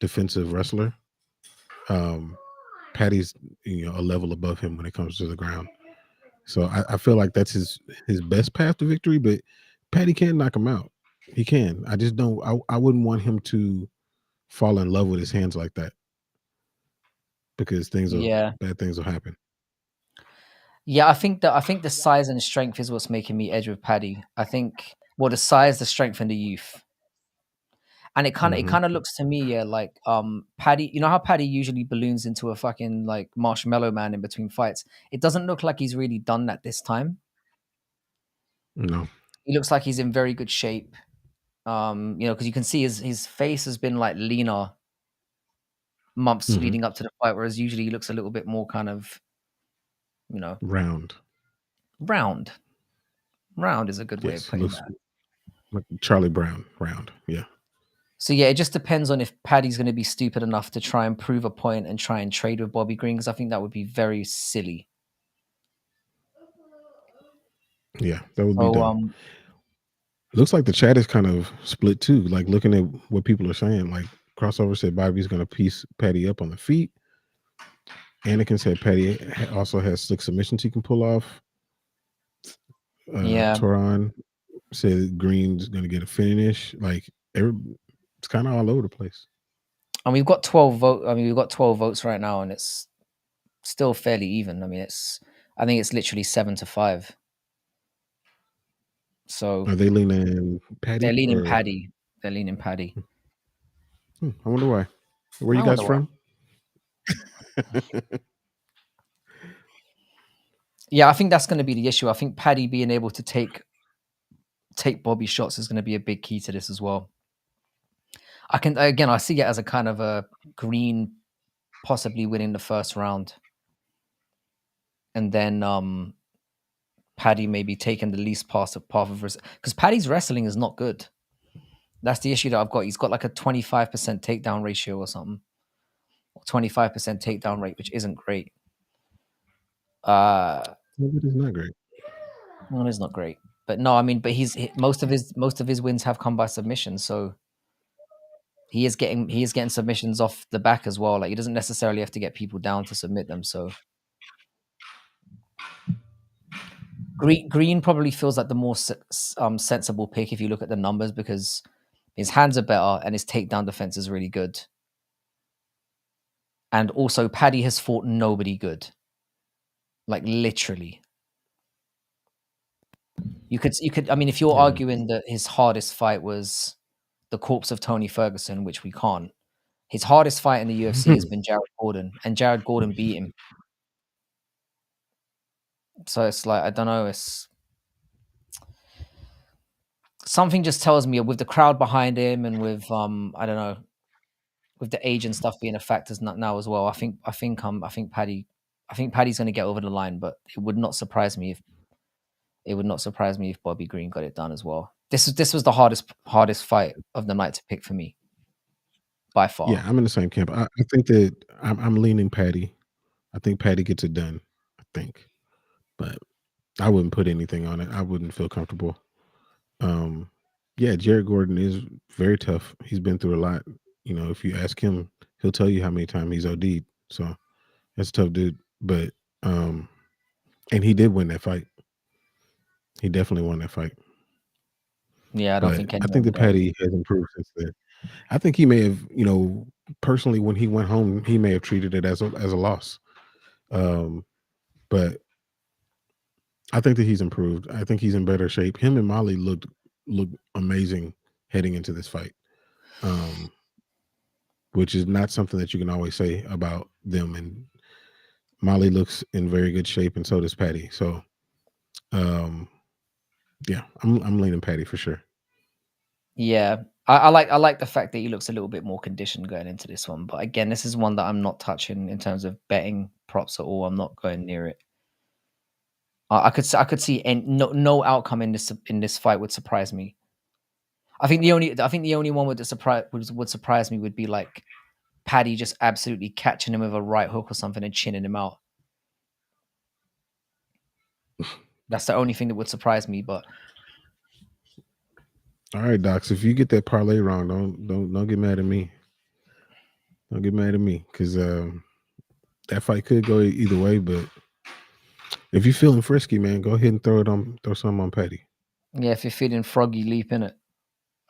defensive wrestler, um, Patty's a level above him when it comes to the ground. So I feel like that's his best path to victory, but Patty can knock him out. He can. I just don't. I wouldn't want him to fall in love with his hands like that because yeah, bad things will happen. yeah. I think the size and strength is what's making me edge with Paddy. I think well, the size, the strength, and the youth. And it Hmm. kind of looks to me, yeah, like Paddy. You know how Paddy usually balloons into a fucking like marshmallow man in between fights. It doesn't look like he's really done that this time. No. He looks like he's in very good shape. Because you can see his face has been like leaner months Hmm. leading up to the fight, whereas usually he looks a little bit more kind of, you know, Round. round. Round is a good way of Yes. putting Looks that. like Charlie Brown. Round. Yeah. So yeah, it just depends on if Paddy's going to be stupid enough to try and prove a point and try and trade with Bobby Green, because I think that would be very silly. Yeah. That would be So dumb. Looks like the chat is kind of split too. Like looking at what people are saying, like Crossover said Bobby's going to piece Patty up on the feet. Anakin said Patty also has slick submissions he can pull off. yeah, Toron said Green's going to get a finish. Like it's kind of all over the place. and we've got 12 vote. I mean, we've got 12 votes right now, and it's still fairly even. I mean, I think it's literally 7-5. So Are they leaning they're Patty leaning or? Paddy. They're leaning Paddy. I wonder why. Where you I guys wonder why. from? Yeah, I think that's going to be the issue. I think Paddy being able to take Bobby shots is going to be a big key to this as well. I see it as a kind of a Green possibly winning the first round, and then Paddy maybe taking the least path of because Paddy's wrestling is not good. That's the issue that I've got. He's got like a 25% takedown ratio or something, or 25% takedown rate, which isn't great. Maybe it is not great. Well, it's not great, but no, I mean, but most of his wins have come by submission, so he is getting submissions off the back as well. Like he doesn't necessarily have to get people down to submit them. So Green probably feels like the more sensible pick if you look at the numbers because his hands are better and his takedown defense is really good. And also, Paddy has fought nobody good. Like, literally. You could. I mean, if you're Yeah. arguing that his hardest fight was the corpse of Tony Ferguson, which we can't, his hardest fight in the UFC has been Jared Gordon, and Jared Gordon beat him. So it's like, I don't know. It's something just tells me with the crowd behind him and with I don't know, with the age and stuff being a factor now as well. I think Paddy's going to get over the line, but it would not surprise me if Bobby Green got it done as well. This was the hardest fight of the night to pick for me by Yeah, far. I'm in the same camp. I think that I'm leaning Patty. I think Patty gets it done. I think, but I wouldn't put anything on it. I wouldn't feel comfortable. Um, yeah, Jared Gordon is very tough. He's been through a lot. You know, if you ask him, he'll tell you how many times he's OD'd. So that's a tough dude. But and he did win that fight. He definitely won that fight. Yeah, I don't But think I think anyone that would argue. Patty has improved since then. I think he may have, personally, when he went home, he may have treated it as a loss. But I think that he's improved. I think he's in better shape. Him and Molly looked amazing heading into this fight, um, which is not something that you can always say about them. And Molly looks in very good shape, and so does Patty. So, um, yeah, I'm leaning Patty for sure. Yeah, I like the fact that he looks a little bit more conditioned going into this one. But again, this is one that I'm not touching in terms of betting props at all. I'm not going near it. I could see no outcome in this fight would surprise me. I think the only one would surprise me would be like Paddy just absolutely catching him with a right hook or something and chinning him out. That's the only thing that would surprise me. But All right, Docs. If you get that parlay wrong, don't get mad at me. Don't get mad at me because that fight could go either way. But if you're feeling frisky, man, go ahead and throw some on Patty. yeah, if you're feeling froggy, leap in it.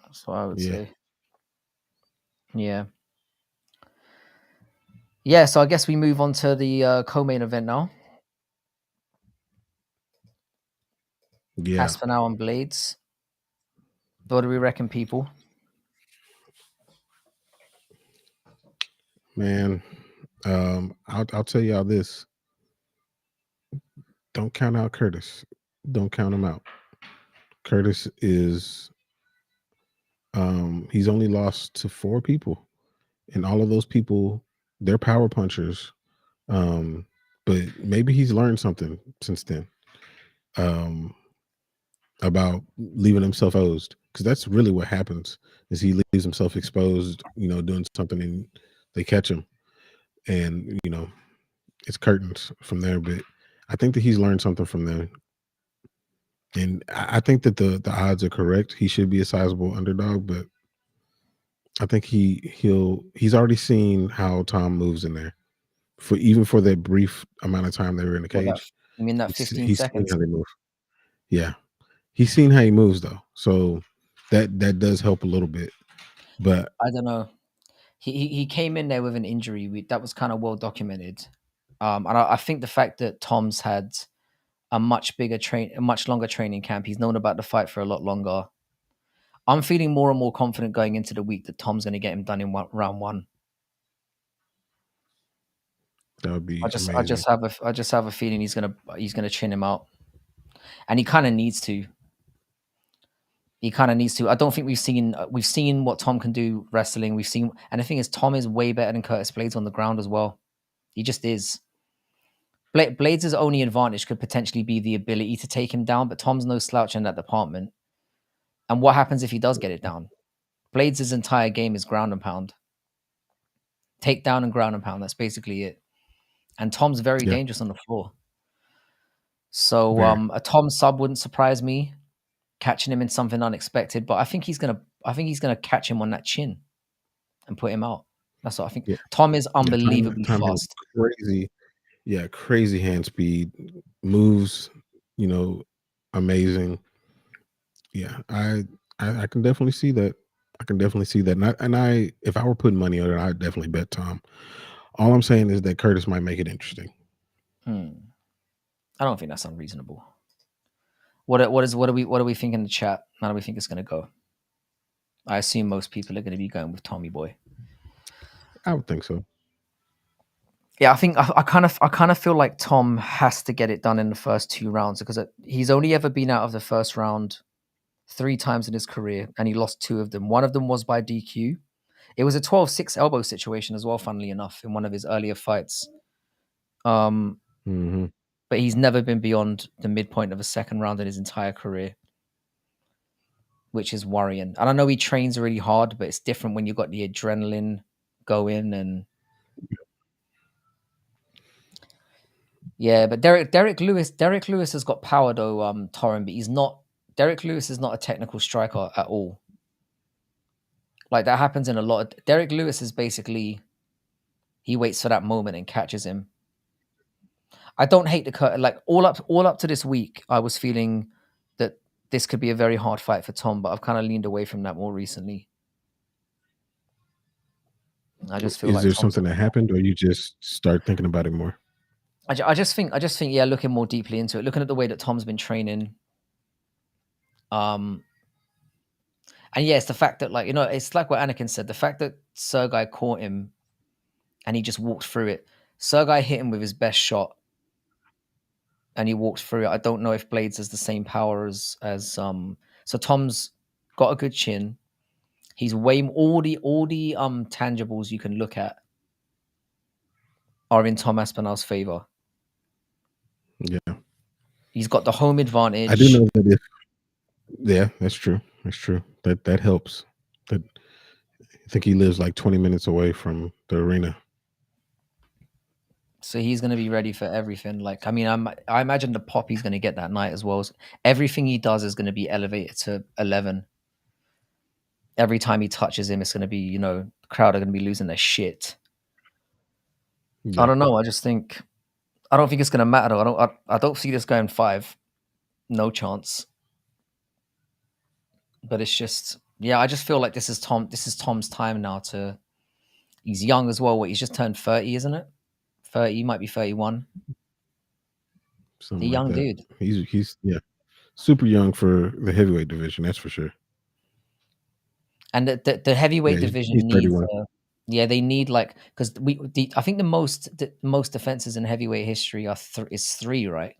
That's what I would Yeah, say. Yeah. Yeah, so I guess we move on to the co-main event now. yeah, Aspinall and Blades. What do we reckon, people? man. I'll tell y'all this. Don't count out Curtis. Don't count him out. Curtis is he's only lost to 4 people, and all of those people, they're power punchers. Um, but maybe he's learned something since then. Um, about leaving himself exposed, because that's really what happens is he leaves himself exposed, doing something, and they catch him, and it's curtains from there. But I think that he's learned something from there, and I think that the odds are correct. He should be a sizable underdog, but I think he's already seen how Tom moves in there, for that brief amount of time they were in the What that? cage. You mean that he's, 15 he's seen seconds? how they move. Yeah, he's seen how he moves though, so that does help a little bit. But I don't know. He came in there with an injury that was kind of well documented. And I think the fact that Tom's had a much longer training camp, he's known about the fight for a lot longer. I'm feeling more and more confident going into the week that Tom's going to get him done in round one. that would I be just I amazing. just have a feeling he's gonna chin him out, and he kind of needs to. He kind of needs to. I don't think we've seen what Tom can do wrestling. We've seen, and the thing is, Tom is way better than Curtis Blades on the ground as well. He just is. Blades' only advantage could potentially be the ability to take him down, but Tom's no slouch in that department. And what happens if he does get it down? Blades' entire game is ground and pound, take down and ground and pound. That's basically it. And Tom's very Yeah, dangerous on the floor. So very. a Tom sub wouldn't surprise me, catching him in something unexpected. But I think he's gonna catch him on that chin and put him out. That's what I think. Yeah, Tom is yeah. unbelievably Tom has fast. crazy, yeah, crazy hand speed, moves, you know, amazing. Yeah, I can definitely see that. I can definitely see that. And if I were putting money on it, I'd definitely bet Tom. All I'm saying is that Curtis might make it interesting. I don't think that's unreasonable. What do we think in the chat? How do we think it's going to go? I assume most people are going to be going with Tommy Boy. I would think so. Yeah, I think I kind of feel like Tom has to get it done in the first 2 rounds because he's only ever been out of the first round 3 times in his career, and he lost 2 of them. One of them was by DQ. It was a 12-6 elbow situation as well, funnily enough, in one of his earlier fights. Mm-hmm. But he's never been beyond the midpoint of a second round in his entire career, which is worrying. And I know he trains really hard, but it's different when you've got the adrenaline going and yeah. But Derek Lewis has got power though, Torren, but he's not. Derek Lewis is not a technical striker at all. Like that happens in a lot of. Derek Lewis is basically he waits for that moment and catches him. I don't hate the cut. Like all up to this week, I was feeling that this could be a very hard fight for Tom, but I've kind of leaned away from that more recently. I just feel Is like there Tom's something that happened, or you just start thinking about it more? I just think, yeah, looking more deeply into it, looking at the way that Tom's been training, and yeah, it's the fact that like it's like what Anakin said, the fact that Sergei caught him and he just walked through it. Sergei hit him with his best shot, and he walked through it. I don't know if Blades has the same power as So Tom's got a good chin. He's way all the tangibles you can look at are in Tom Aspinall's favor. Yeah, He's got the home advantage. I do know that yeah, that's true. That's true. That helps. That I think he lives like 20 minutes away from the arena. So he's going to be ready for everything. Like, I mean, I imagine the pop he's going to get that night as well. Everything he does is going to be elevated to 11. Every time he touches him, it's going to be, the crowd are going to be losing their shit. Yeah. I don't know. I don't think it's going to matter though. I don't see this going 5. No chance. But it's just, yeah, I just feel like this is Tom's time now he's young as well. He's just turned 30, isn't it? 30, he might be 31. Something The young like that. dude. He's super young for the heavyweight division, that's for sure. And the heavyweight division needs, they need because I think the most defenses in heavyweight history is 3, right?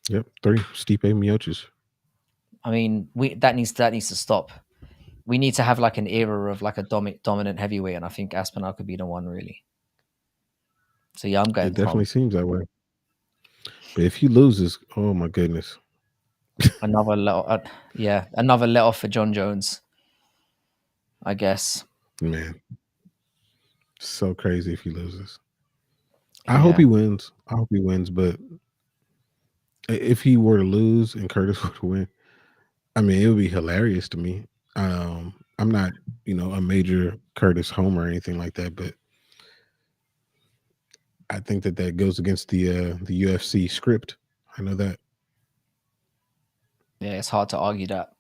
Yep, 3 Stipe Miocic. I mean, that needs to stop. We need to have like an era of like a dominant heavyweight, and I think Aspinall could be the one really. So yeah, I'm going. It definitely seems that way. But if he loses, oh my goodness. Another let off for John Jones, I guess. Man, so crazy if he loses. I hope he wins. But if he were to lose and Curtis were to win, I mean, it would be hilarious to me. I'm not, a major Curtis homer or anything like that, but I think that goes against the UFC script. I know that. Yeah, it's hard to argue that.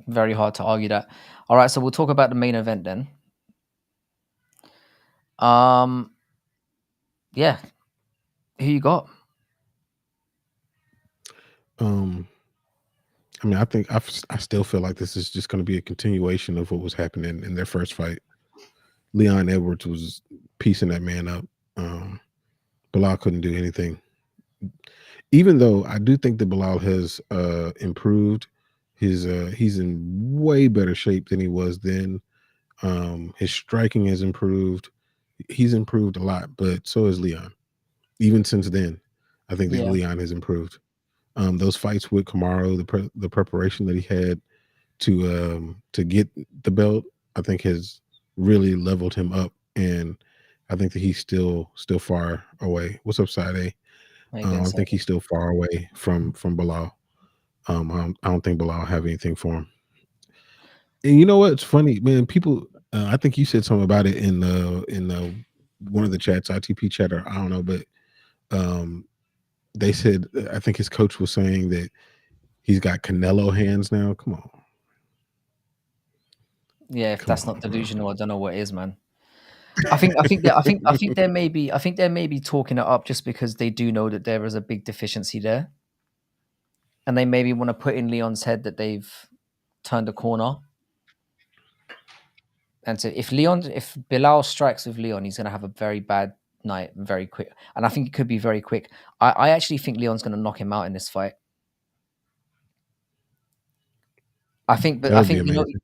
Very hard to argue that. All right, so we'll talk about the main event then. Yeah. Who you got? I mean, I still feel like this is just going to be a continuation of what was happening in their first fight. Leon Edwards was piecing that man up. Bilal couldn't do anything. Even though I do think that Bilal has improved. He's in way better shape than he was then. His striking has improved. He's improved a lot, but so has Leon. Even since then, I think that Leon has improved. Those fights with Kamaru, the preparation that he had to get the belt, I think has really leveled him up, and I think that he's still far away. What's up, Side A? I think he's still far away from Bilal. I don't think Bilal will have anything for him. And you know what? It's funny, man. People, I think you said something about it in one of the chats, ITP chat, or I don't know, but they said I think his coach was saying that he's got Canelo hands now. Come on. Yeah, if that's not delusional, I don't know what is, man. I think they may be talking it up just because they do know that there is a big deficiency there, and they maybe want to put in Leon's head that they've turned a corner. And so if Bilal strikes with Leon, he's going to have a very bad night, very quick. And I think it could be very quick. I actually think Leon's going to knock him out in this fight. That I would be think amazing.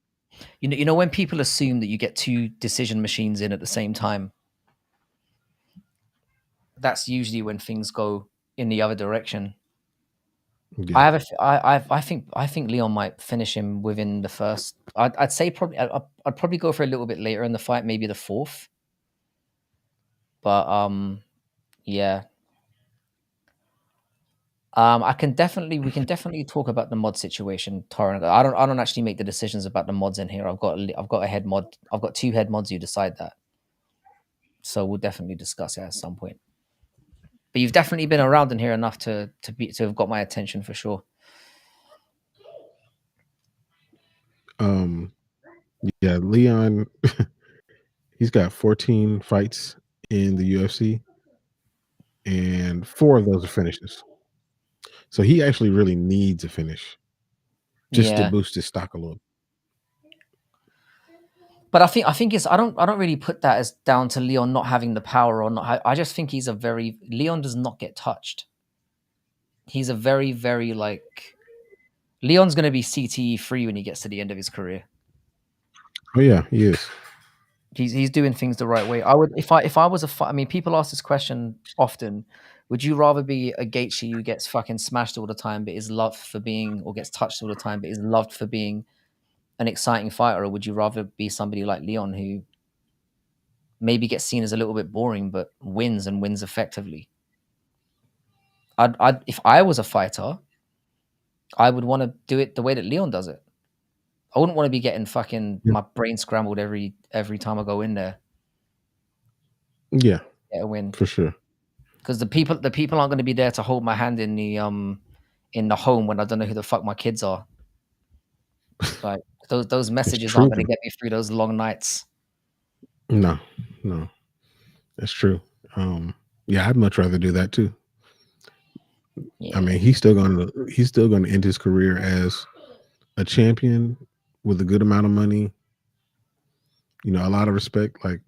you know when people assume that you get two decision machines in at the same time, that's usually when things go in the other direction. Yeah. I think Leon might finish him within the first. I'd say probably I'd probably go for a little bit later in the fight, maybe the fourth. But yeah. We can definitely talk about the mod situation, Torrent. I don't actually make the decisions about the mods in here. I've got a head mod. I've got two head mods who decide that. So we'll definitely discuss it at some point. But you've definitely been around in here enough to have got my attention for sure. Yeah, Leon, he's got 14 fights in the UFC, and 4 of those are finishes. So he actually really needs a finish just to Yeah. boost his stock a little. But I think it's I don't really put that as down to Leon not having the power or not. I just think Leon does not get touched. He's a very, very like Leon's gonna be CTE free when he gets to the end of his career. Oh yeah, he is. He's doing things the right way. I would if I was I mean, people ask this question often. Would you rather be a Gaethje who gets fucking smashed all the time, but is loved for being, or gets touched all the time, but is loved for being an exciting fighter, or would you rather be somebody like Leon who maybe gets seen as a little bit boring, but wins and wins effectively? If I was a fighter, I would want to do it the way that Leon does it. I wouldn't want to be getting fucking Yeah. my brain scrambled every time I go in there. Yeah, Get a win. for sure. Because the people aren't going to be there to hold my hand in the home when I don't know who the fuck my kids are. Like those messages true, aren't going to though. get me through those long nights. No, no, that's true. Yeah, I'd much rather do that too. I Yeah, mean, he's still gonna end his career as a champion with a good amount of money. You know, a lot of respect. Like,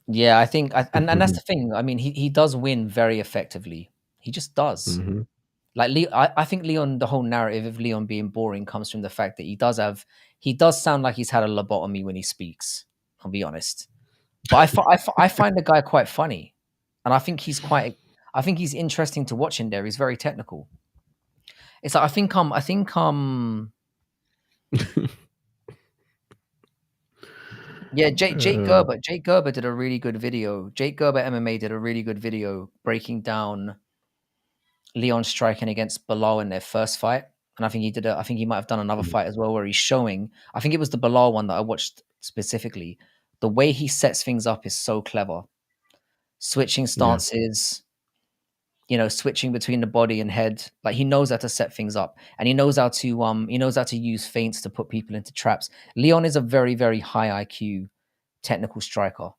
yeah. I think, good for and that's him. the thing. I mean, he does win very effectively. He just does. Hmm. Like I think Leon, the whole narrative of Leon being boring comes from the fact that he does sound like he's had a lobotomy when he speaks. I'll be honest, but I find the guy quite funny, and I think he's interesting to watch in there. He's very technical. It's like I think yeah, Uh, Jake Gerber did a really good video. Jake Gerber MMA did a really good video breaking down Leon striking against Bilal in their first fight. And I think he might have done another fight as well where he's showing, I think it was the Bilal one that I watched specifically. The way he sets things up is so clever. Switching yeah. stances, switching between the body and head. Like he knows how to set things up, and he knows how to use feints to put people into traps. Leon is a very, very high IQ technical striker.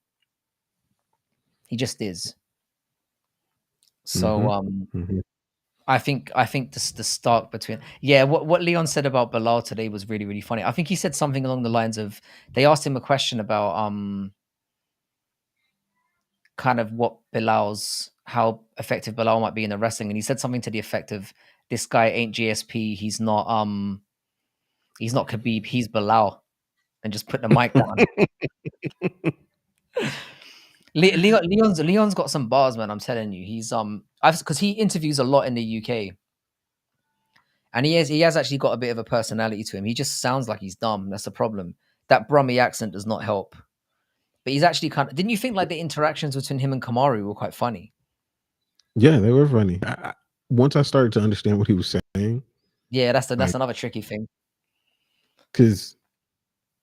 He just is. So Hmm. Hmm. I think the stark between what Leon said about Bilal today was really, really funny. I think he said something along the lines of, they asked him a question about kind of how effective Bilal might be in the wrestling, and he said something to the effect of, this guy ain't GSP, he's not Khabib, he's Bilal, and just put the mic down. Leon's got some bars, man. I'm telling you, he's because he interviews a lot in the UK, and he has actually got a bit of a personality to him. He just sounds like he's dumb. That's the problem. That Brummie accent does not help. But he's actually kind of. Didn't you think like the interactions between him and Kamaru were quite funny? Yeah, they were funny. Once I started to understand what he was saying, Yeah, that's like, another tricky thing. because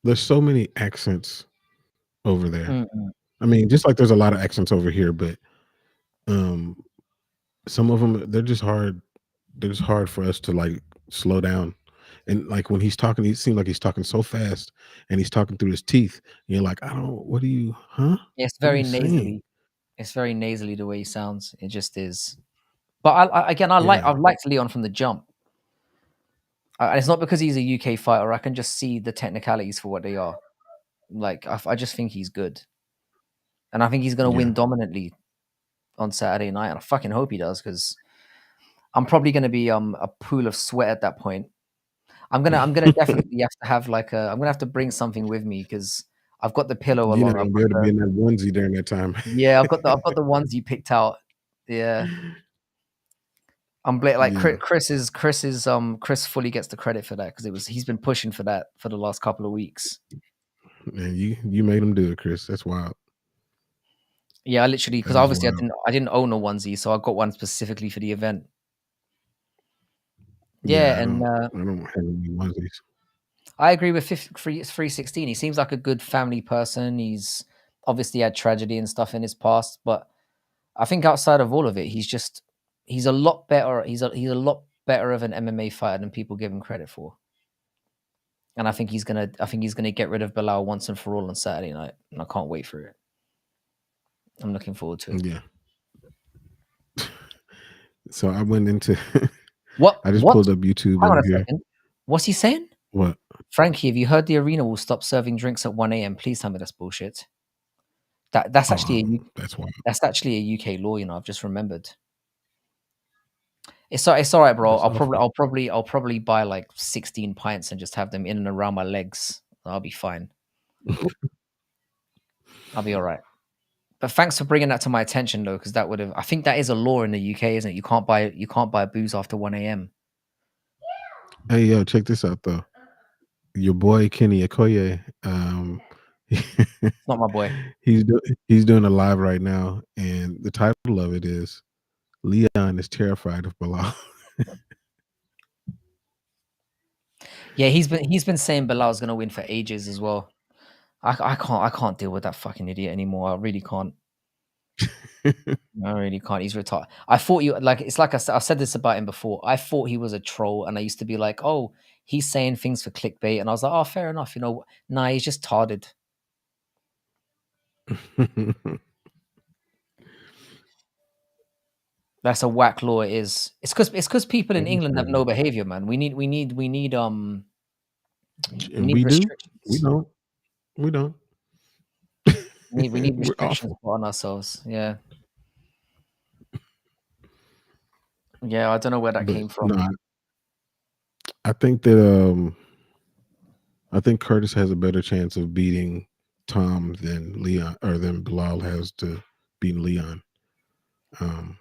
there's so many accents over there. Mm-mm. I mean, just like there's a lot of accents over here, but um, some of them they're just hard. They're just hard for us to like slow down. And like when he's talking, he seems like he's talking so fast, and he's talking through his teeth. And you're like, I don't. What are you? Huh? It's What are very you saying? nasally. It's very nasally the way he sounds. It just is. But again, Yeah, I've liked Leon from the jump. And it's not because he's a UK fighter. I can just see the technicalities for what they are. Like I just think he's good, and I think he's going to yeah. win dominantly on Saturday night. And I fucking hope he does because I'm probably going to be a pool of sweat at that point. I'm gonna definitely have to have like a. I'm gonna have to bring something with me because I've got the pillow You're not along. gonna be able to be in that onesie during that time. I've got the ones you picked out. Yeah, like Yeah, Chris fully gets the credit for that because he's been pushing for that for the last couple of weeks. and you made him do it, Chris. That's wild. Yeah, I literally because That is obviously wild. I didn't own a onesie, so I got one specifically for the event. Yeah, Yeah, and I don't have any onesies. I agree with 316. He seems like a good family person. He's obviously had tragedy and stuff in his past, but I think outside of all of it, he's a lot better. He's a lot better of an MMA fighter than people give him credit for. And I think he's gonna get rid of Bilal once and for all on Saturday night. And I can't wait for it. I'm looking forward to it. Yeah. So I went into What? I just What? pulled up YouTube Hang on over a here. second. What's he saying? What? Frankie, have you heard the arena will stop serving drinks at 1 a.m.? Please tell me that's bullshit. That's actually Oh, that's wild. that's actually a UK law, you know, I've just remembered. It's all right, bro. That's awful. I'll probably buy like 16 pints and just have them in and around my legs. I'll be fine. I'll be all right. But thanks for bringing that to my attention, though, because that would have. I think that is a law in the UK, isn't it? You can't buy booze after 1 a.m. Hey, yo, check this out though. Your boy Kenny Okoye, It's not my boy. he's doing a live right now, and the title of it is "Leon is terrified of Bilal." Yeah, he's been saying Bilal's gonna win for ages as well. I can't deal with that fucking idiot anymore. I really can't. I really can't. He's retarded. I thought you like it's like I've said this about him before. I thought he was a troll, and I used to be like, "Oh, he's saying things for clickbait," and I was like, "Oh, fair enough." You know, nah, he's just tarded. That's a whack law. It is. It's because people in England have no behavior, man. We And need we do? We restrictions. don't. We don't. We need We're restrictions awful. put on ourselves. Yeah, yeah. I don't know where that But came no, from. I think that I think Curtis has a better chance of beating Tom than Leon or than Bilal has to beat Leon. Um,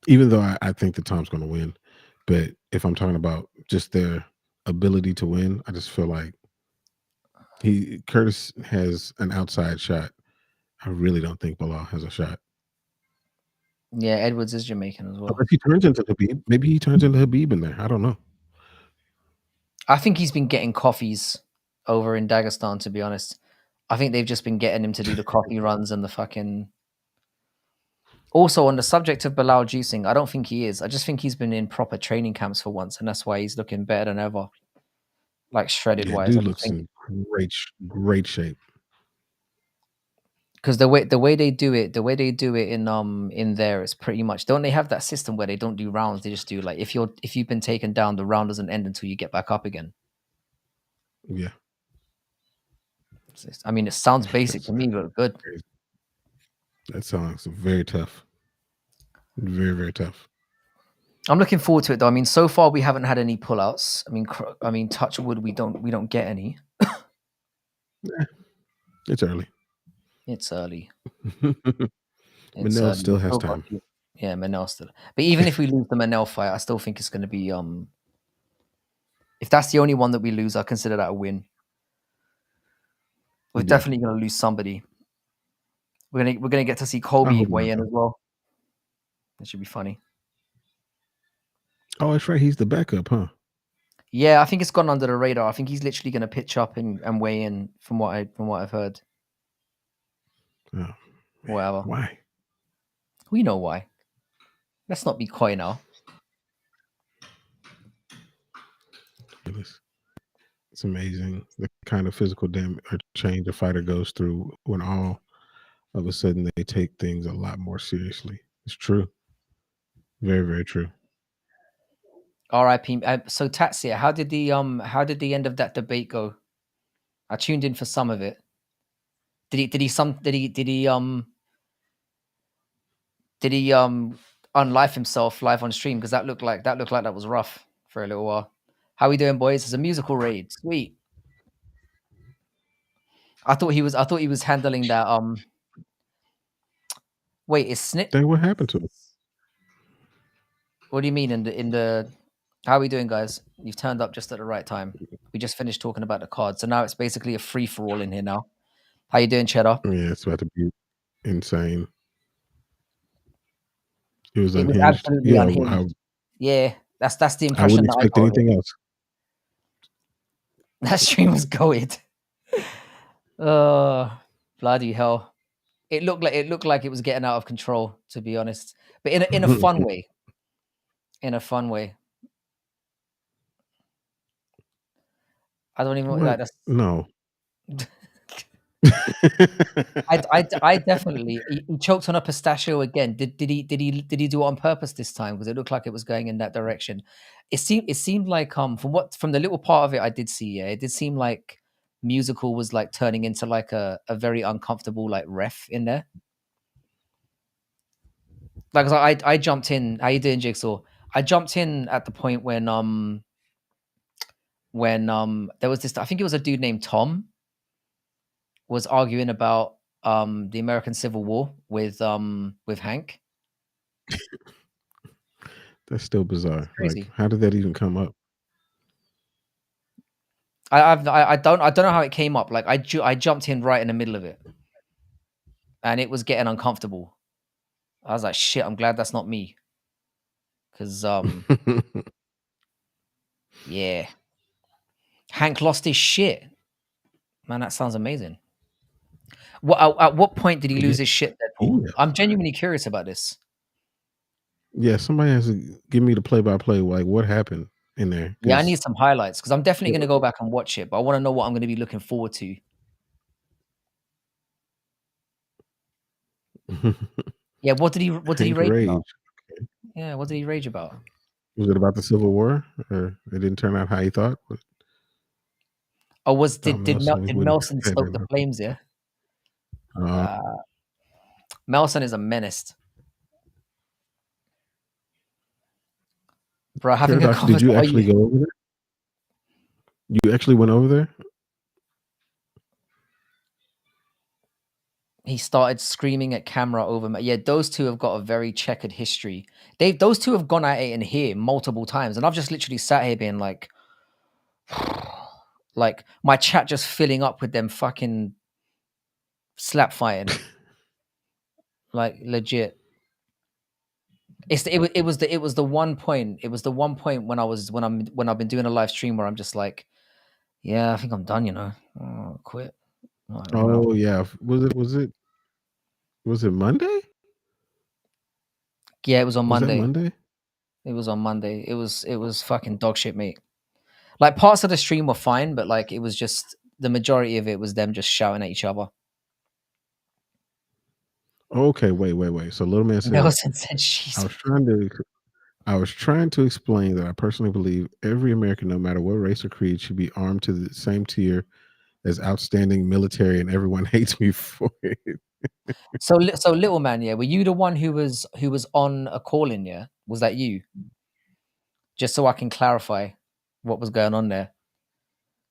even though I think that Tom's going to win, but if I'm talking about just their ability to win, I just feel like he Curtis has an outside shot. I really don't think Bilal has a shot. Yeah, Edwards is Jamaican as well. Unless he turns into Habib, maybe he turns into Habib in there. I don't know. I think he's been getting coffees over in Dagestan. To be honest, I think they've just been getting him to do the coffee runs and the fucking. Also, on the subject of Bilal juicing, I don't think he is. I just think he's been in proper training camps for once, and that's why he's looking better than ever, like shredded Yeah, wise. I dude just looks think in great shape. because the way they do it in there is pretty much don't they have that system where they don't do rounds, they just do like if you've been taken down, the round doesn't end until you get back up again. Yeah, I mean, it sounds basic that's to me, but good. crazy. That sounds very tough. Very, very tough. I'm looking forward to it though. I mean, so far we haven't had any pullouts. I mean, touch wood, we don't get any. Eh, it's early. It's early. It's Manel early. still We've has still got time. yeah, Manel still. But even if we lose the Manel fight, I still think it's going to be if that's the only one that we lose, I consider that a win. We're Yeah, definitely going to lose somebody. We're gonna get to see I Kobe hope not weigh in though. as well. That should be funny. Oh, that's right. He's the backup, huh? Yeah, I think it's gone under the radar. I think he's literally going to pitch up and weigh in from what I've heard. Oh man, Whatever. why? We know why. Let's not be coy now. It's amazing the kind of physical damage or change a fighter goes through when all of a sudden they take things a lot more seriously. It's true. Very, very true. R.I.P. So Tatsia, how did the end of that debate go? I tuned in for some of it. Did he unlife himself live on stream? Because that looked like that was rough for a little while. How we doing, boys? It's a musical raid. Sweet. I thought he was handling that. Wait, is Snit? Then what happened to it? What do you mean in the? How are we doing, guys? You've turned up just at the right time. We just finished talking about the cards, so now it's basically a free for all in here now. How you doing, Cheddar? Yeah, it's about to be insane. It was It was unhinged. absolutely Yeah, unhinged. Yeah, that's the I impression wouldn't that I expect got of it. anything else. That stream was goated. Bloody hell! It looked like it was getting out of control, to be honest, but in a fun way. In a fun way. I don't even What? like that's. No. I definitely he choked on a pistachio again. Did he do it on purpose this time? Because it looked like it was going in that direction. It seemed like from the little part of it I did see, yeah, it did seem like musical was like turning into like a very uncomfortable like ref in there. Like 'cause I jumped in. How you doing, Jigsaw? I jumped in at the point when there was this. I think it was a dude named Tom was arguing about the American Civil War with Hank. That's still It's bizarre. Like, crazy. how did that even come up? I don't know how it came up. Like I jumped in right in the middle of it, and it was getting uncomfortable. I was like, shit. I'm glad that's not me, because yeah, Hank lost his shit. Man, that sounds amazing. At what point did he Yeah, lose his shit, Deadpool? yeah. I'm genuinely curious about this. Yeah, somebody has to give me the play-by-play, like, what happened in there? Yeah, I 'Cause need some highlights because I'm definitely going to go back and watch it, but I want to know what I'm going to be looking forward to. Yeah, what did he Hank rage about? Rage. Yeah, what did he rage about? Was it about the Civil War, or it didn't turn out how you thought? What Oh, was about Melson? He did wouldn't Melson say stoke the that. flames? Yeah, Uh, uh, Melson is a menace, bro. Having a Paradox, did conversation. you actually go over there? You actually went over there? He started screaming at camera over. Yeah, those two have got a very checkered history. Those two have gone at it in here multiple times, and I've just literally sat here being like, like my chat just filling up with them fucking slap fighting, like legit. It was the one point. It was the one point when I've been doing a live stream where I'm just like, yeah, I think I'm done. Quit. I'm out. Oh, yeah. Was it Monday? Yeah, it was on Was that Monday. Monday? It was on Monday. It was fucking dog shit, mate. Like parts of the stream were fine, but like it was just the majority of it was them just shouting at each other. Okay, wait. So little man said, Nelson said, I "She's." was trying to I was trying to explain that I personally believe every American, no matter what race or creed, should be armed to the same tier as outstanding military, and everyone hates me for it. So little man, yeah. Were you the one who was on a call in? Yeah, was that you? Just so I can clarify what was going on there,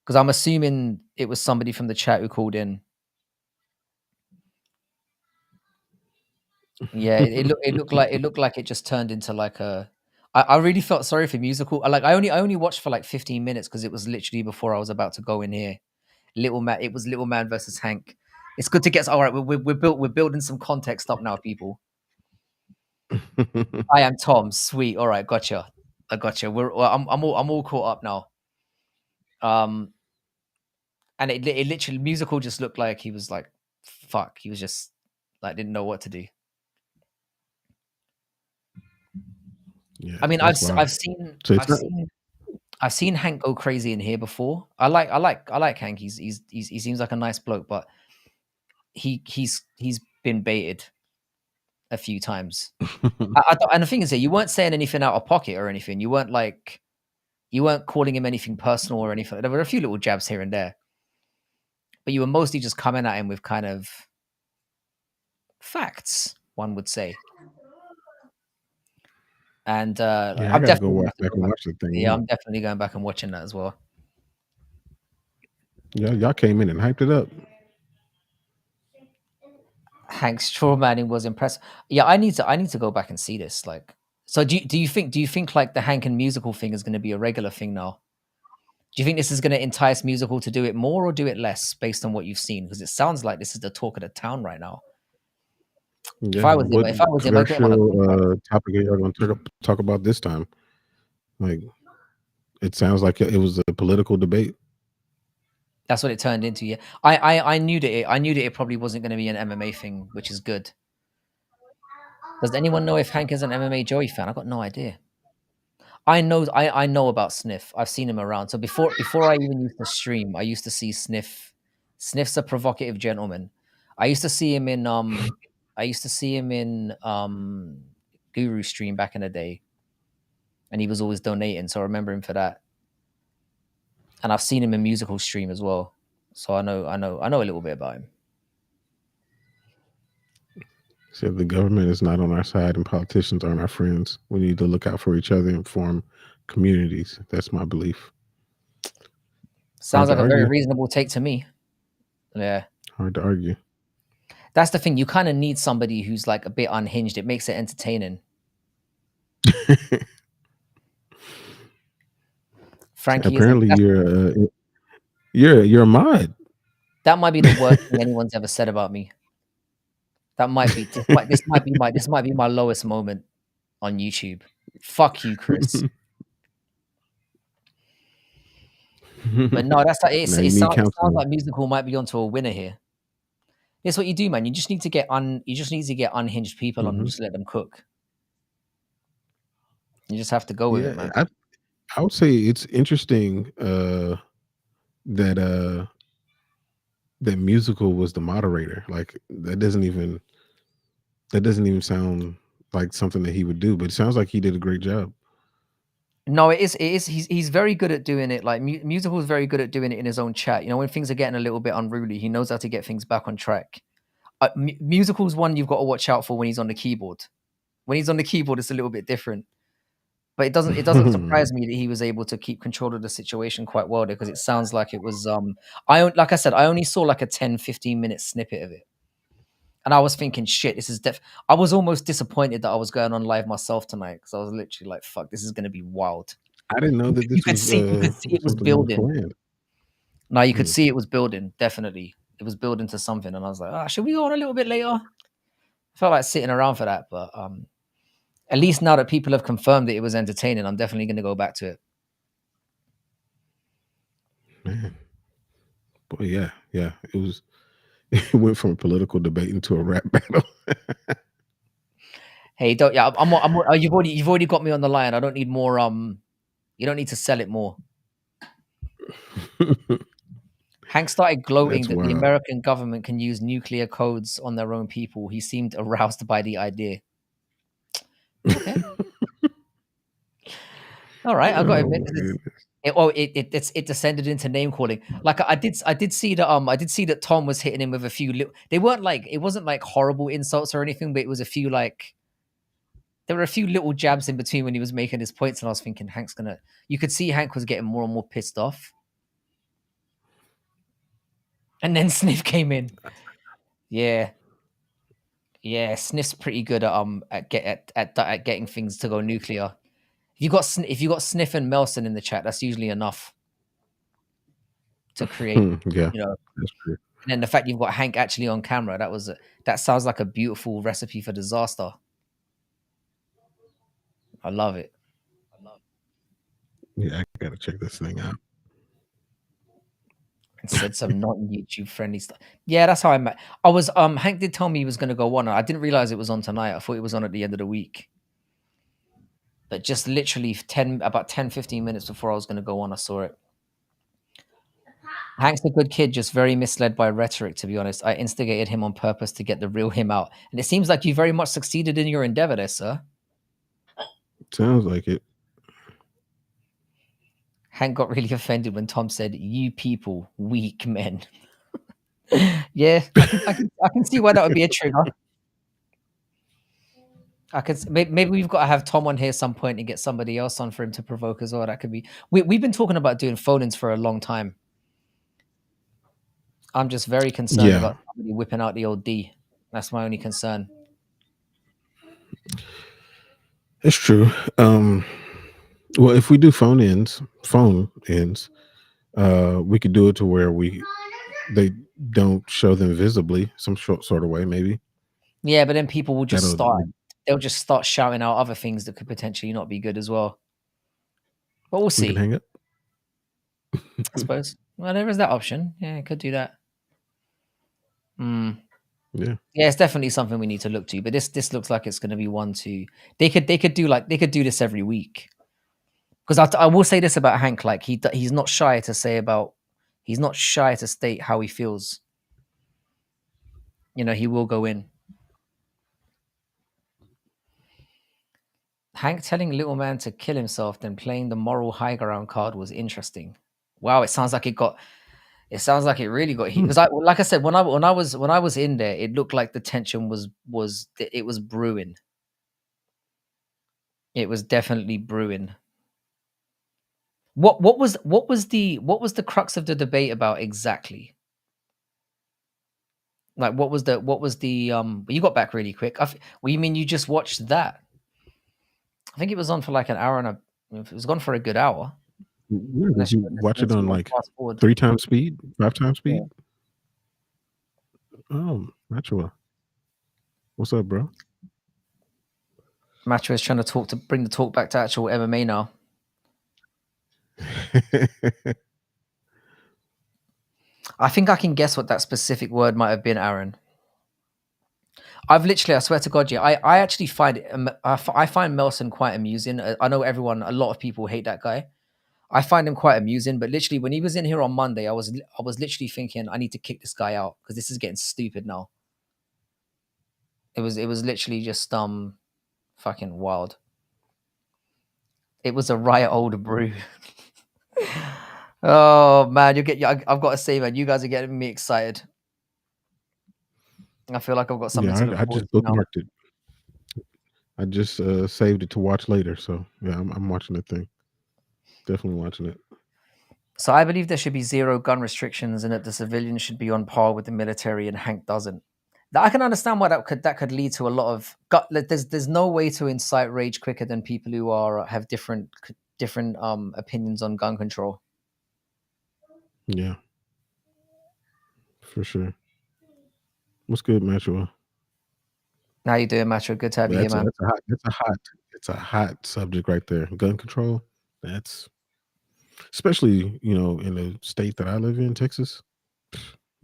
because I'm assuming it was somebody from the chat who called in. Yeah, it looked like it just turned into like a. I really felt sorry for musical. Like I only watched for like 15 minutes because it was literally before I was about to go in here. Little man, it was Little Man versus Hank. It's good to get. All right, we're building some context up now, people. I am Tom. Sweet. All right, gotcha. I gotcha. I'm all caught up now. Um, and it literally musical just looked like he was like, fuck. He was just like didn't know what to do. Yeah, I mean, that's wild. I've seen So it's I've not seen I've seen Hank go crazy in here before. I like Hank. He seems like a nice bloke, but he's been baited a few times. And the thing is that you weren't saying anything out of pocket or anything. You weren't calling him anything personal or anything. There were a few little jabs here and there, but you were mostly just coming at him with kind of facts, one would say. And Yeah, I I'm gotta go definitely gonna watch have to back go and back. watch the thing Yeah, now. I'm definitely going back and watching that as well. Yeah, y'all came in and hyped it up. Hank Strawmanning was impressive. Yeah, I need to go back and see this. Like, so do you think like the Hank and musical thing is going to be a regular thing now? Do you think this is going to entice musical to do it more or do it less based on what you've seen? Because it sounds like this is the talk of the town right now. If Yeah, I was him, what I'd get him on a contract. controversial topic are y'all gonna talk about this time? Like, it sounds like it was a political debate. That's what it turned into. Yeah, I knew that it probably wasn't going to be an MMA thing, which is good. Does anyone know if Hank is an MMA Joey fan? I got no idea. I know about Sniff. I've seen him around. So before I even used to stream, I used to see Sniff. Sniff's a provocative gentleman. I used to see him in Guru stream back in the day, and he was always donating. So I remember him for that. And I've seen him in musical stream as well. So I know a little bit about him. Said the government is not on our side and politicians aren't our friends. We need to look out for each other and form communities. That's my belief. Hard Sounds to like a very argue. reasonable take to me. Yeah. Hard to argue. That's the thing. You kind of need somebody who's like a bit unhinged. It makes it entertaining. Frankie isn't. Apparently, you're a mod. That might be the worst thing anyone's ever said about me. That might be this might be my lowest moment on YouTube. Fuck you, Chris. But no, that's like Now it you need sounds counseling. like musical might be onto a winner here. It's what you do, man. You just need to get unhinged people on and Hmm. just let them cook. You just have to go with it, Yeah, man. I would say it's interesting that that musical was the moderator. Like that doesn't even sound like something that he would do, but it sounds like he did a great job. No, it is. It is. He's very good at doing it. Like musical is very good at doing it in his own chat. You know, when things are getting a little bit unruly, he knows how to get things back on track. Musical's one you've got to watch out for when he's on the keyboard. When he's on the keyboard, it's a little bit different. But it doesn't surprise me that he was able to keep control of the situation quite well there because it sounds like it was like I said, I only saw like a 10-15 minute snippet of it. And I was thinking, shit, this is I was almost disappointed that I was going on live myself tonight because I was literally like, fuck, this is gonna be wild. I didn't know that You this could was see it was something that was building. planned. No, you could Hmm. see it was building, definitely. It was building to something, and I was like, "Ah, should we go on a little bit later?" Felt like sitting around for that, but at least now that people have confirmed that it was entertaining, I'm definitely going to go back to it. Man, boy, yeah, yeah. It was. It went from a political debate into a rap battle. Hey, don't yeah, you've already got me on the line. I don't need more. You don't need to sell it more. Hank started gloating That's that the wild. American government can use nuclear codes on their own people. He seemed aroused by the idea. Okay, all right. I got to Oh admit, my goodness. it descended into name calling. Like I did see that Tom was hitting him with a few little. They weren't like it wasn't like horrible insults or anything, but it was a few like there were a few little jabs in between when he was making his points, and I was thinking Hank's gonna. You could see Hank was getting more and more pissed off, and then Sniff came in. Yeah, yeah, Sniff's pretty good at getting things to go nuclear. If you got Sniff and Melson in the chat, that's usually enough to create, Yeah, you know. that's true. And then the fact you've got Hank actually on camera, that sounds like a beautiful recipe for disaster. I love it. Yeah, I gotta check this thing out. And said some not YouTube friendly stuff. Yeah, that's how I met. Hank did tell me he was gonna go on. I didn't realize it was on tonight. I thought it was on at the end of the week. But just literally about 10, 15 minutes before I was going to go on, I saw it. Hank's a good kid, just very misled by rhetoric, to be honest. I instigated him on purpose to get the real him out. And it seems like you very much succeeded in your endeavor there, sir. Sounds like it. Hank got really offended when Tom said, "You people, weak men." Yeah, I can see why that would be a trigger. Maybe we've got to have Tom on here some point and get somebody else on for him to provoke as well. That could be. We've been talking about doing phone-ins for a long time. I'm just very concerned Yeah, about somebody whipping out the old D. That's my only concern. it's true. Well, if we do phone ins, we could do it to where they don't show them visibly, some sort of way, maybe. Yeah, but then people will just That'll start. They'll just start shouting out other things that could potentially not be good as well. But we'll we can see. hang up. I suppose. Well, there is that option. Yeah, I could do that. Hmm. Yeah. Yeah, it's definitely something we need to look to. But this looks like it's going to be one to. They could do this every week. Because I will say this about Hank, like he's not shy to say about, he's not shy to state how he feels. You know, he will go in. Hank telling little man to kill himself, then playing the moral high ground card was interesting. Wow, it sounds like it really got heat. Hmm. Because like I said, when I was in there, it looked like the tension was brewing. It was definitely brewing. What was the crux of the debate about exactly? Like what was the you got back really quick. Well, you mean you just watched that? I think it was on for like an hour and it was gone for a good hour. Yeah, did Unless you watch it unless you on want like fast forward. 3 times speed, 5 times Yeah. speed? Oh, natural. What's up, bro? Macho is trying to bring the talk back to actual MMA now. I think I can guess what that specific word might have been, Aaron. I swear to God, yeah, I actually I find Melson quite amusing. I know a lot of people hate that guy. I find him quite amusing, but literally when he was in here on Monday, I was literally thinking I need to kick this guy out because this is getting stupid now. It was literally just fucking wild. It was a riot old brew. Oh man, I've got to say, man, you guys are getting me excited. I feel like I've got something Yeah, to look I forward just to now. bookmarked it. I just saved it to watch later. So yeah, I'm watching the thing. Definitely watching it. So I believe there should be zero gun restrictions and that the civilians should be on par with the military, and Hank doesn't. I can understand why that could lead to a lot of there's no way to incite rage quicker than people who have different opinions on gun control. Yeah, for sure. What's good, Metro? How you doing, Macho? Good to have you here, man. It's a hot subject right there. Gun control. That's especially in the state that I live in, Texas.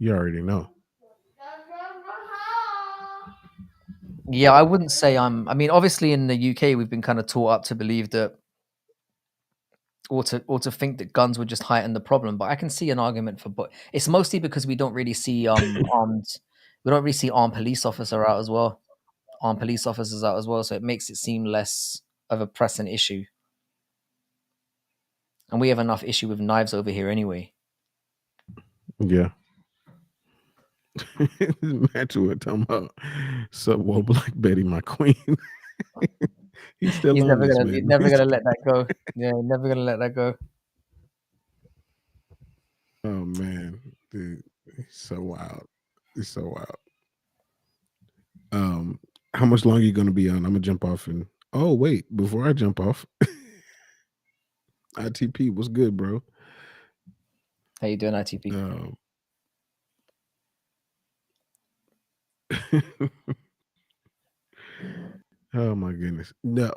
You already know. Yeah, I wouldn't say I mean, obviously in the UK we've been kind of taught up to believe that or to think that guns would just heighten the problem, but I can see an argument for but it's mostly because we don't really see armed police officers out as well, so it makes it seem less of a pressing issue. And we have enough issue with knives over here anyway. Yeah. Metro talking about Subway Black Betty, my queen. He's still on this, He's man. never gonna let that go. Yeah, never gonna let that go. Oh man, dude, he's so wild. He's so wild. Um, how much longer you gonna be on? I'm gonna jump off and oh wait, before I jump off, ITP, what's good, bro? How you doing, ITP? Oh my goodness. No,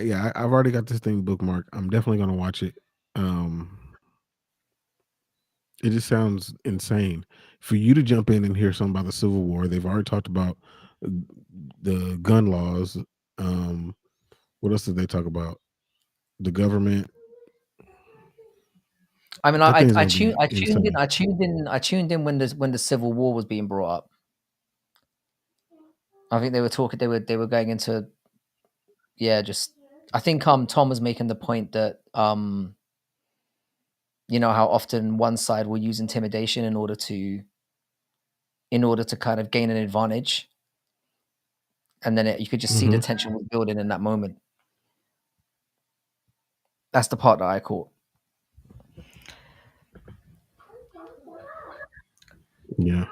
yeah, I've already got this thing bookmarked. I'm definitely gonna watch it. It just sounds insane for you to jump in and hear something about the Civil War. They've already talked about uh, the gun laws. Um, What else did they talk about? The government. I mean, That I thing's I gonna tuned be I tuned in insane. I tuned in I tuned in when the Civil War was being brought up. I think they were talking. They were going into, yeah. Just I think Tom was making the point that you know how often one side will use intimidation in order to kind of gain an advantage, and then you could just see the Hmm. tension was building in that moment. That's the part that I caught. Yeah,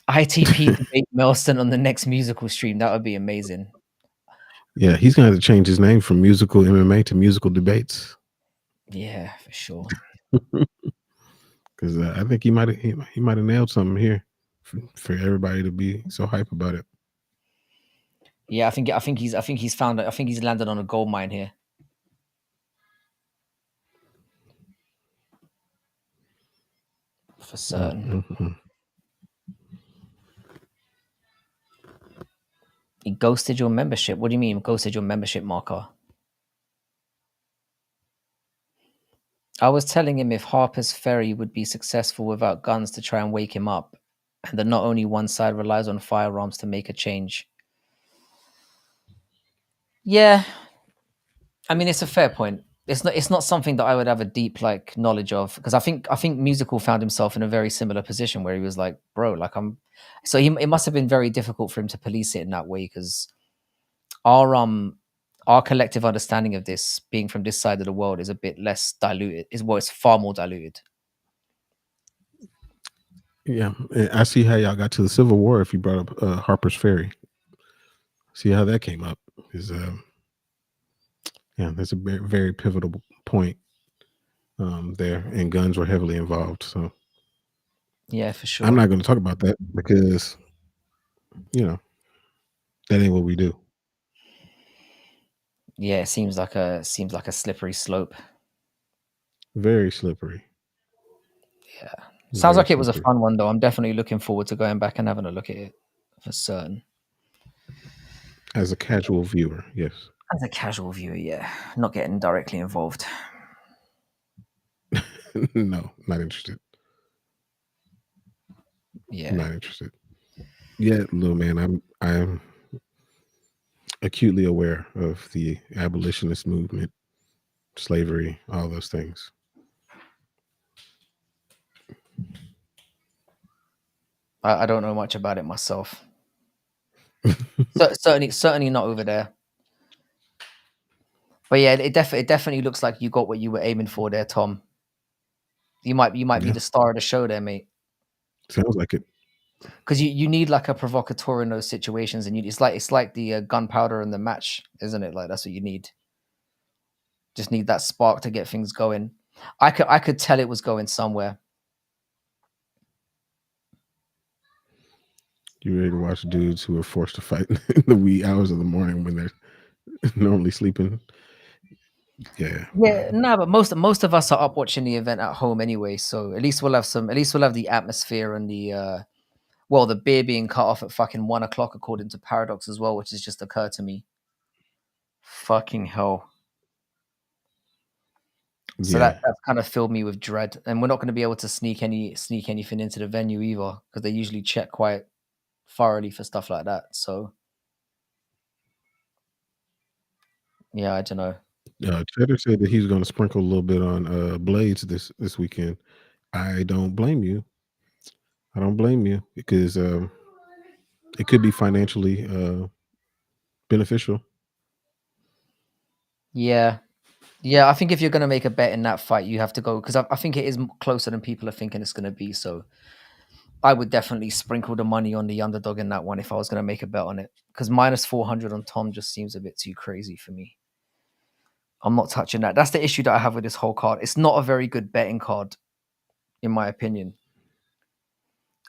ITP debate Melston on the next musical stream. That would be amazing. yeah. He's gonna have to change his name from musical MMA to musical debates Yeah, for sure. because I think he might have nailed something here for everybody to be so hype about it. Yeah, I think he's landed on a gold mine here for certain. Mm-hmm. He ghosted your membership. What do you mean ghosted your membership, Marker? I was telling him if Harper's Ferry would be successful without guns to try and wake him up, and that not only one side relies on firearms to make a change. Yeah, I mean it's a fair point. It's not something that I would have a deep like knowledge of because I think musical found himself in a very similar position where he was like, bro, like I'm. So it must have been very difficult for him to police it in that way because our um our collective understanding of this being from this side of the world is a bit less diluted. It's far more diluted. Yeah, and I see how y'all got to the Civil War if you brought up Harper's Ferry. See how that came up is yeah, that's a very, very pivotal point there, and guns were heavily involved. So Yeah, for I'm sure. not going to talk about that because you know that ain't what we do. Yeah, it seems like a slippery slope. Very slippery, Yeah. Sounds very like it was a slippery. fun one though. I'm definitely looking forward to going back and having a look at it for certain. As a casual viewer, yes. As a casual viewer, yeah. Not getting directly involved. No, not interested. Yeah. Not interested. Yeah, little man, I'm acutely aware of the abolitionist movement, slavery, all those things. I don't know much about it myself. Certainly not over there. But yeah, it definitely looks like you got what you were aiming for there, Tom. You might be Yeah, the star of the show there, mate. sounds like it. Because you need like a provocateur in those situations, and it's like the gunpowder in the match, isn't it? Like that's what you need. Just need that spark to get things going. I could tell it was going somewhere. You ready to watch dudes who are forced to fight in the wee hours of the morning when they're normally sleeping? Yeah, Yeah, no, but most of us are up watching the event at home anyway, so at least we'll have some. At least we'll have the atmosphere and the beer being cut off at fucking 1 o'clock according to Paradox as well, which has just occurred to me. Fucking hell. So yeah. that kind of filled me with dread, and we're not going to be able to sneak anything into the venue either because they usually check quite thoroughly for stuff like that. So yeah, I don't know. Cheddar said that he's going to sprinkle a little bit on blades this weekend. I don't blame you. I don't blame you because it could be financially beneficial. Yeah, yeah. I think if you're going to make a bet in that fight, you have to go because I think it is closer than people are thinking it's going to be. So I would definitely sprinkle the money on the underdog in that one if I was going to make a bet on it because -400 on Tom just seems a bit too crazy for me. I'm not touching that. That's the issue that I have with this whole card. It's not a very good betting card, in my opinion.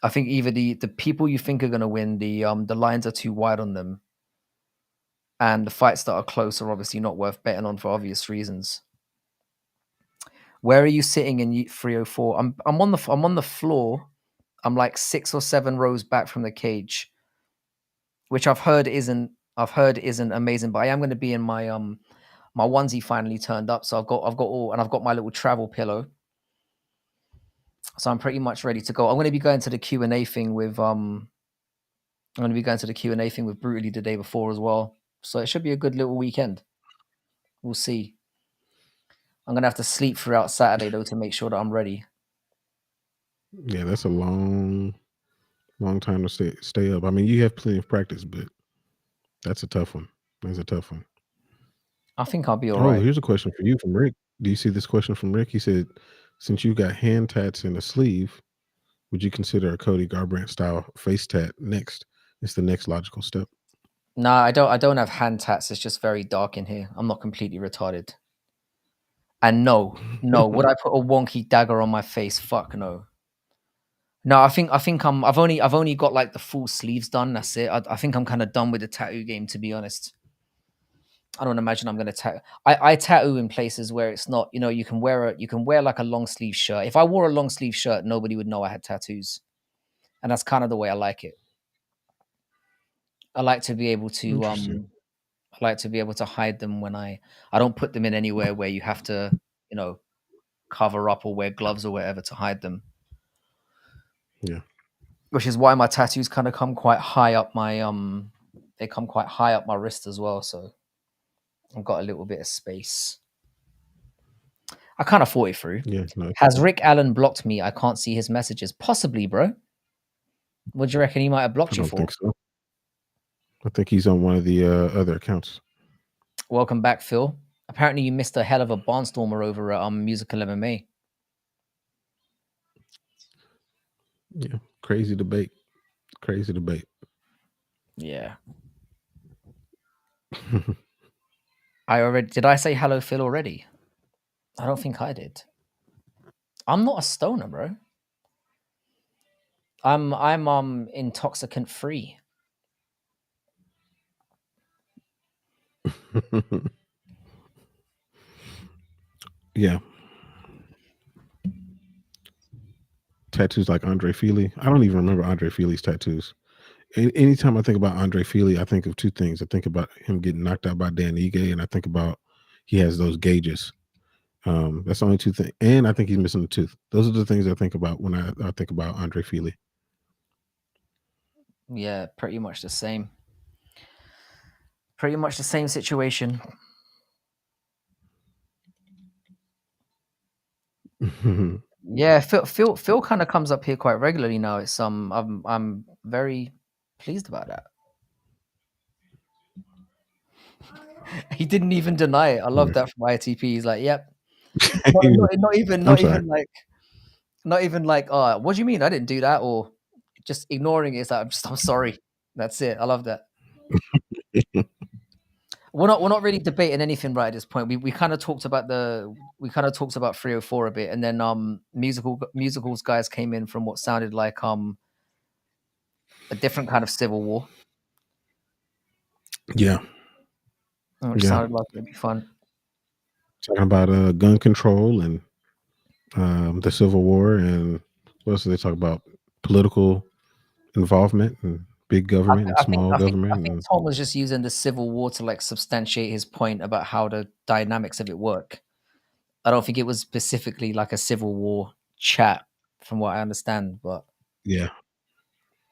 I think either the people you think are going to win, the lines are too wide on them, and the fights that are close are obviously not worth betting on for obvious reasons. Where are you sitting in 304? I'm on the floor. I'm like 6 or 7 rows back from the cage, which I've heard isn't I've heard isn't amazing, but I am going to be in my my onesie finally turned up, so I've got all, and I've got my little travel pillow, so I'm pretty much ready to go. I'm going to be going to the Q&A thing with I'm going to be going to the Q&A thing with Brutally the day before as well, so it should be a good little weekend. We'll see. I'm going to have to sleep throughout Saturday though to make sure that I'm ready. Yeah, that's a long time to stay up. I mean, you have plenty of practice, but that's a tough one. That's a tough one. I think I'll be all Oh, right. here's a question for you from Rick. Do you see this question from Rick? He said, since you got hand tats in the sleeve, would you consider a Cody Garbrandt style face tat next? It's the next logical step. No, I don't have hand tats. It's just very dark in here. I'm not completely retarded. And no, would I put a wonky dagger on my face? Fuck no. No, I think I've only got like the full sleeves done. That's it. I think I'm kind of done with the tattoo game, to be honest. I don't imagine I'm gonna tattoo. I tattoo in places where it's not, you can wear like a long sleeve shirt. If I wore a long sleeve shirt, nobody would know I had tattoos, and that's kind of the way I like it. I like to be able to Interesting. hide them when I don't put them in anywhere where you have to, cover up or wear gloves or whatever to hide them. Yeah. Which is why my tattoos kind of come quite high up my they come quite high up my wrist as well, so I've got a little bit of space. I kind of thought it through. Yeah. No, Has Rick Allen blocked me? I can't see his messages. Possibly, bro. What do you reckon he might have I blocked you don't for? think so. I think he's on one of the other accounts. Welcome back, Phil. Apparently you missed a hell of a barnstormer over at Musical MMA. Yeah. Crazy debate. Crazy debate. Yeah. Did I say hello, Phil, already? I don't think I did. I'm not a stoner, bro. I'm intoxicant free. Yeah. Tattoos like Andre Feely. I don't even remember Andre Feely's tattoos. Anytime I think about Andre Feely, I think of two things. I think about him getting knocked out by Dan Ige, and I think about he has those gauges. That's the only two things. And I think he's missing a tooth. Those are the things I think about when I think about Andre Feely. Yeah, pretty much the same. Pretty much the same situation. Yeah, Phil kind of comes up here quite regularly now. It's I'm very pleased about that. He didn't even deny it. I love Yeah. that from ITP. He's like, "Yep." I'm sorry. Not even like, "Oh, what do you mean? I didn't do that," or just ignoring it. It's like, I'm sorry. That's it. I love that. We're not really debating anything right at this point. We kind of talked about 304 a bit, and then musicals guys came in from what sounded like a different kind of civil war. Yeah. Which Yeah. sounded like it'd be fun. Talking about gun control and the Civil War, and what else do they talk about? Political involvement and big government and small I government. think And Tom was just using the civil war to like substantiate his point about how the dynamics of it work. I don't think it was specifically like a civil war chat, from what I understand, but yeah.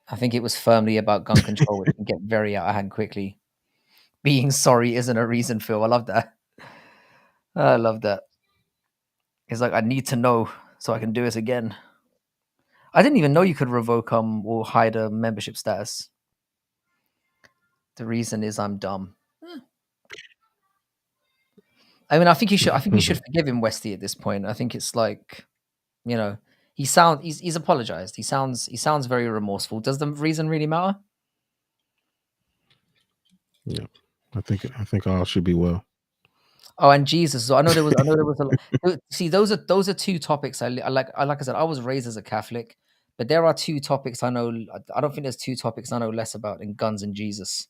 I think it was firmly about gun control, which can get very out of hand quickly. Being sorry isn't a reason, Phil. I love that. I love that. It's like I need to know so I can do it again. I didn't even know you could revoke or hide a membership status. The reason is I'm dumb. I mean, I think you should forgive him, Westy, at this point. I think it's like, he's apologized. He sounds very remorseful. Does the reason really matter? Yeah. I think all should be well. Oh, and Jesus. So I know there was see, those are two topics I like. Like I said, I was raised as a Catholic, but there are two topics I know. I don't think there's two topics I know less about than guns and Jesus.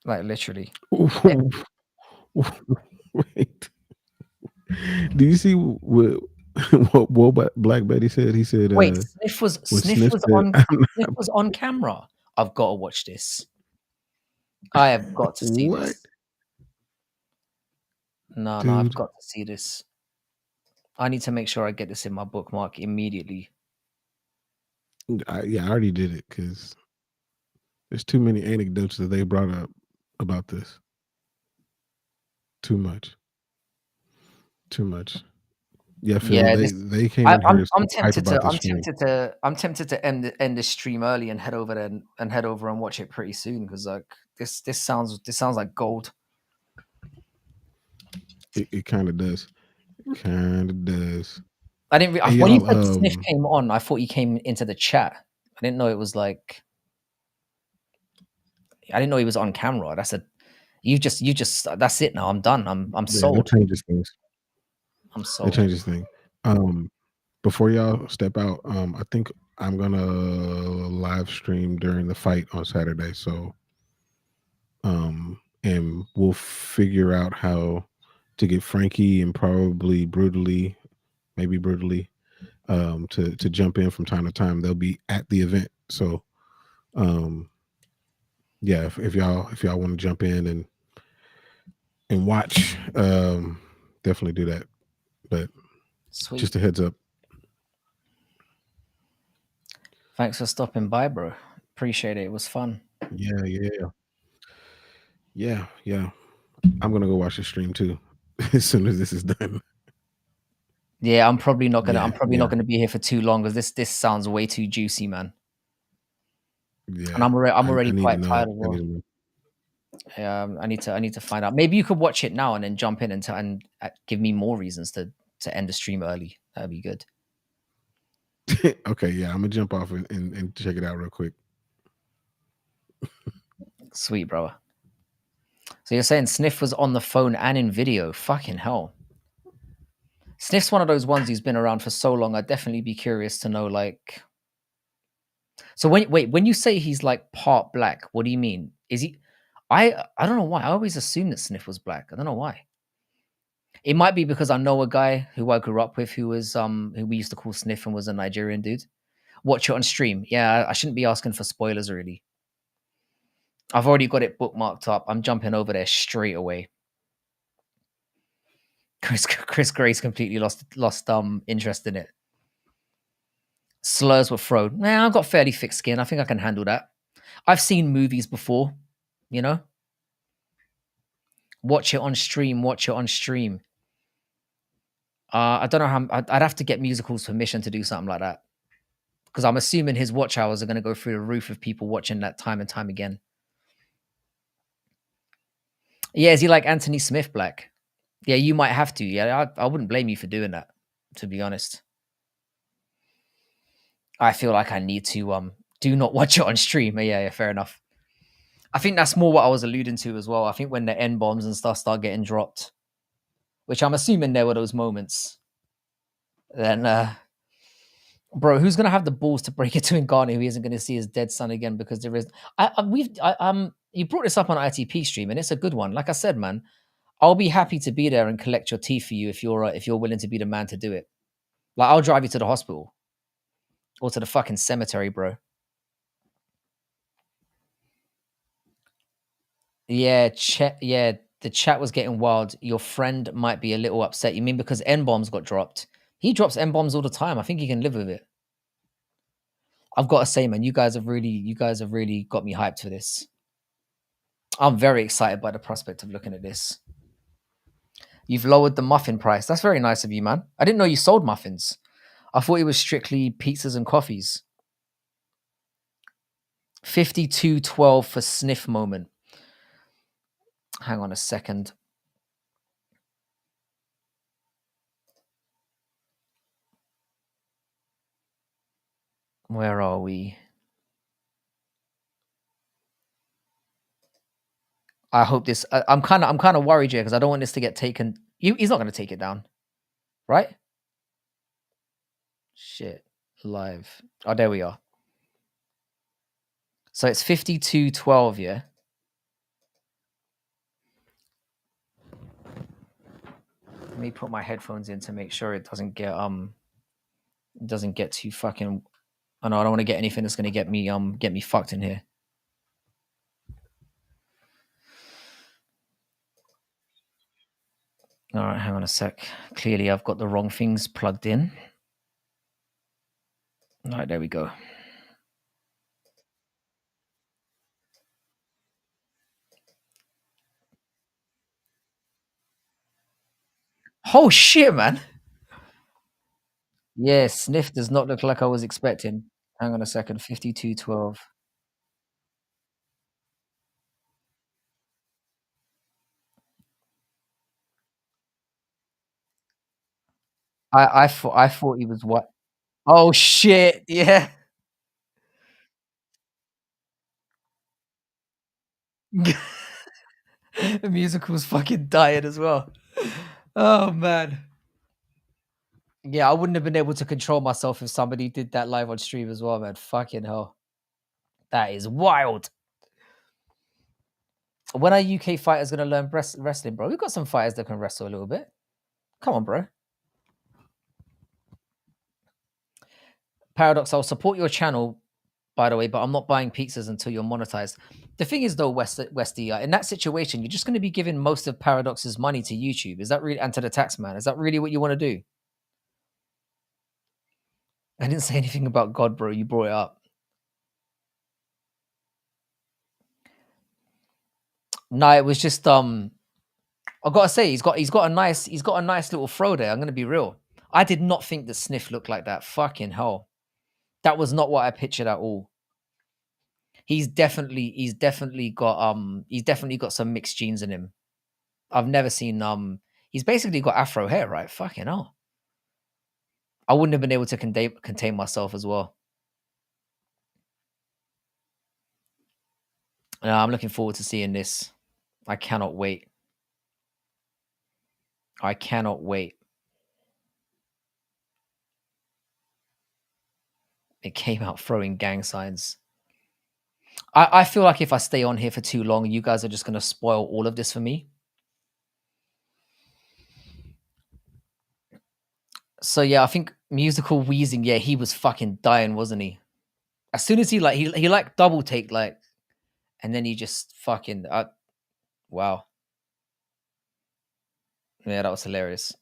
Like literally. Wait. Do you see what Black Betty said? He said, Wait, when Sniff Sniff said, Sniff was on camera. I've got to watch this. I have got to see What, this. No, I've dude? got to see this. I need to make sure I get this in my bookmark immediately. I already did it because there's too many anecdotes that they brought up about this. Too much. Too much. Yeah, Phil. Yeah, They came in here I'm super hype tempted about to this stream. I'm tempted to end the stream early and head over there and head over and watch it pretty soon because like this sounds like gold. It kind of does. Kind of does. I didn't Hey when you y'all. said Sniff came on, I thought he came into the chat. I didn't know it was like I didn't know he was on camera. That's a you just that's it now. I'm done. I'm Yeah, that sold. changes things. I'm That sold. changes things. Before y'all step out, I think I'm gonna live stream during the fight on Saturday. So, and we'll figure out how to get Frankie and probably maybe brutally, to jump in from time to time. They'll be at the event. So, um, yeah, if y'all want to jump in and watch, definitely do that. But Sweet. just a heads up. Thanks for stopping by, bro. Appreciate it. It was fun. Yeah. I'm gonna go watch the stream too as soon as this is done. Yeah, I'm probably not Yeah, not yeah, gonna be here for too long because this sounds way too juicy, man. And yeah. I'm I already need to quite know. tired as I need well. to know. I need to find out. Maybe you could watch it now and then jump in and give me more reasons to end the stream early. That'd be good. Okay, yeah, I'm gonna jump off and check it out real quick. Sweet, bro. So you're saying Sniff was on the phone and in video? Fucking hell. Sniff's one of those ones who's been around for so long. I'd definitely be curious to know, like. So when you say he's like part black, what do you mean? Is he? I don't know why. I always assumed that Sniff was black. I don't know why. It might be because I know a guy who I grew up with who was who we used to call Sniff and was a Nigerian dude. Watch it on stream. Yeah, I shouldn't be asking for spoilers really. I've already got it bookmarked up. I'm jumping over there straight away. Chris Grace completely lost interest in it. Slurs were thrown. Nah, I've got fairly thick skin. I think I can handle that. I've seen movies before, you know. Watch it on stream. Watch it on stream. I don't know how. I'd have to get musicals permission to do something like that because I'm assuming his watch hours are going to go through the roof of people watching that time and time again. Yeah, is he like Anthony Smith black? Yeah, you might have to. Yeah, I wouldn't blame you for doing that, to be honest. I feel like I need to do not watch it on stream. Yeah, fair enough. I think that's more what I was alluding to as well. I think when the N bombs and stuff start getting dropped, which I'm assuming there were those moments, then bro, who's gonna have the balls to break it to Ngannou who isn't gonna see his dead son again because there is you brought this up on ITP stream and it's a good one. Like I said, man, I'll be happy to be there and collect your teeth for you if you're willing to be the man to do it. Like I'll drive you to the hospital or to the fucking cemetery, bro. Yeah, the chat was getting wild. Your friend might be a little upset. You mean because N bombs got dropped? He drops N bombs all the time. I think he can live with it. I've got to say, man, you guys have really got me hyped for this. I'm very excited by the prospect of looking at this. You've lowered the muffin price. That's very nice of you, man. I didn't know you sold muffins. I thought it was strictly pizzas and coffees. 52.12 for sniff moment. Hang on a second. Where are we? I hope this. I'm kind of worried here because I don't want this to get taken. He's not going to take it down, right? Shit, live. Oh, there we are. So it's 52.12, yeah. Let me put my headphones in to make sure it doesn't get too fucking. Oh no, I don't want to get anything that's going to get me fucked in here. All right, hang on a sec. Clearly, I've got the wrong things plugged in. All right, there we go. Oh shit, man. Yeah, sniff does not look like I was expecting. Hang on a second. 5212. I thought he was what? Oh shit! Yeah. The musical's fucking dying as well. Oh man. Yeah, I wouldn't have been able to control myself if somebody did that live on stream as well, man. Fucking hell. That is wild. When are UK fighters gonna learn wrestling, bro? We've got some fighters that can wrestle a little bit. Come on, bro. Paradox, I'll support your channel, by the way, but I'm not buying pizzas until you're monetized. The thing is, though, Westy, in that situation, you're just going to be giving most of Paradox's money to YouTube. Is that really, and to the tax man? Is that really what you want to do? I didn't say anything about God, bro. You brought it up. No, it was just I gotta say, he's got a nice little throw there. I'm gonna be real. I did not think the sniff looked like that. Fucking hell. That was not what I pictured at all. He's definitely got some mixed genes in him. I've never seen he's basically got afro hair, right? Fucking hell. I wouldn't have been able to contain myself as well. I'm looking forward to seeing this. I cannot wait. I cannot wait. It came out throwing gang signs. I feel like if I stay on here for too long, you guys are just going to spoil all of this for me. So yeah, I think musical wheezing. Yeah, he was fucking dying, wasn't he? As soon as he like double take like, and then he just fucking wow. Yeah, that was hilarious.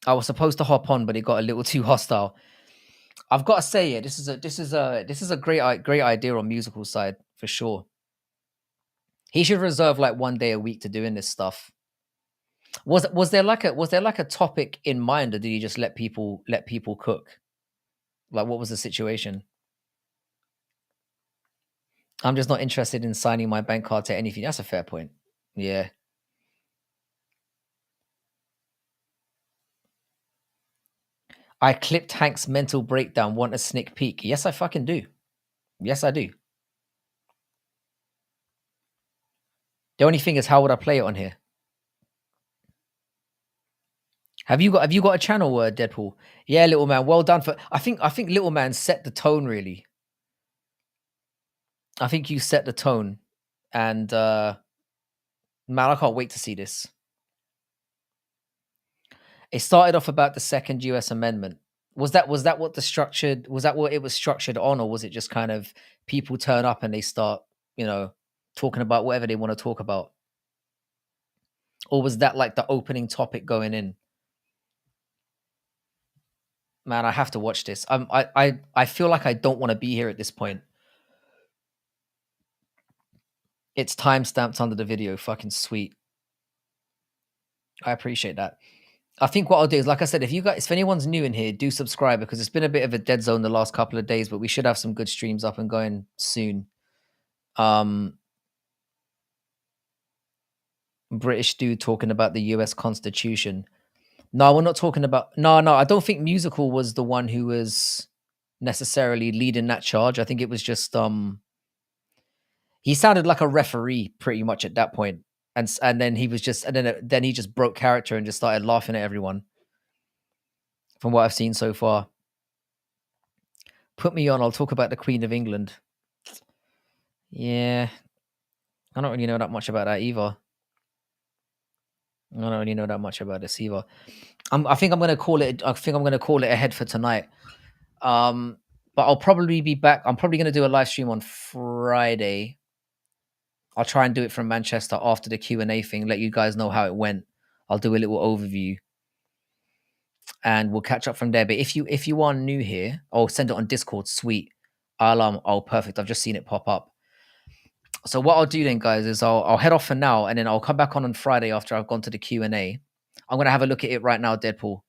I was supposed to hop on, but it got a little too hostile. I've got to say, yeah, this is a great idea on musical side for sure. He should reserve like 1 day a week to doing this stuff. Was there like a topic in mind, or did he just let people cook? Like, what was the situation? I'm just not interested in signing my bank card to anything. That's a fair point. Yeah. I clipped Hank's mental breakdown. Want a sneak peek? Yes, I fucking do. Yes, I do. The only thing is, how would I play it on here? Have you got a channel, Deadpool? Yeah, little man. Well done for. I think little man set the tone really. I think you set the tone, and man, I can't wait to see this. It started off about the second US amendment. Was that what it was structured on, or was it just kind of people turn up and they start, talking about whatever they want to talk about? Or was that like the opening topic going in? Man, I have to watch this. I feel like I don't want to be here at this point. It's timestamped under the video. Fucking sweet. I appreciate that. I think what I'll do is, like I said, if anyone's new in here, do subscribe, because it's been a bit of a dead zone the last couple of days, but we should have some good streams up and going soon. British dude talking about the US Constitution. No, we're not talking about. No, I don't think Musical was the one who was necessarily leading that charge. I think it was just he sounded like a referee pretty much at that point, and then he was just, and then he just broke character and just started laughing at everyone. From what I've seen so far, put me on. I'll talk about the Queen of England. Yeah, I don't really know that much about that either. I don't really know that much about this either. I think I'm gonna call it. I think I'm gonna call it ahead for tonight. But I'll probably be back. I'm probably gonna do a live stream on Friday. I'll try and do it from Manchester after the Q&A thing, let you guys know how it went. I'll do a little overview and we'll catch up from there. But if you are new here, I'll send it on Discord. Sweet. Oh, perfect. I've just seen it pop up. So what I'll do then, guys, is I'll head off for now, and then I'll come back on Friday after I've gone to the Q&A. I'm gonna have a look at it right now, Deadpool.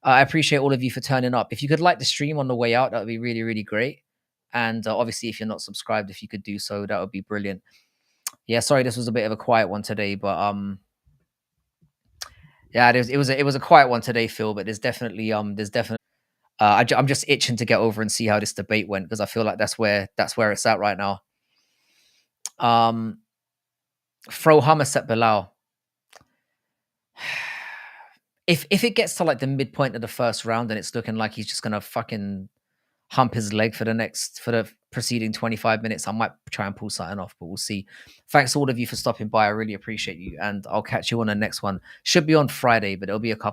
I appreciate all of you for turning up. If you could like the stream on the way out, that would be really, really great. And obviously, if you're not subscribed, if you could do so, that would be brilliant. Yeah, sorry, this was a bit of a quiet one today, but yeah, it was a quiet one today, Phil. But I'm just itching to get over and see how this debate went because I feel like that's where it's at right now. Throw hummus at Bilal. If it gets to like the midpoint of the first round and it's looking like he's just gonna fucking hump his leg for the preceding 25 minutes, I might try and pull something off, but we'll see. Thanks all of you for stopping by. I really appreciate you, and I'll catch you on the next one. Should be on Friday, but it'll be a couple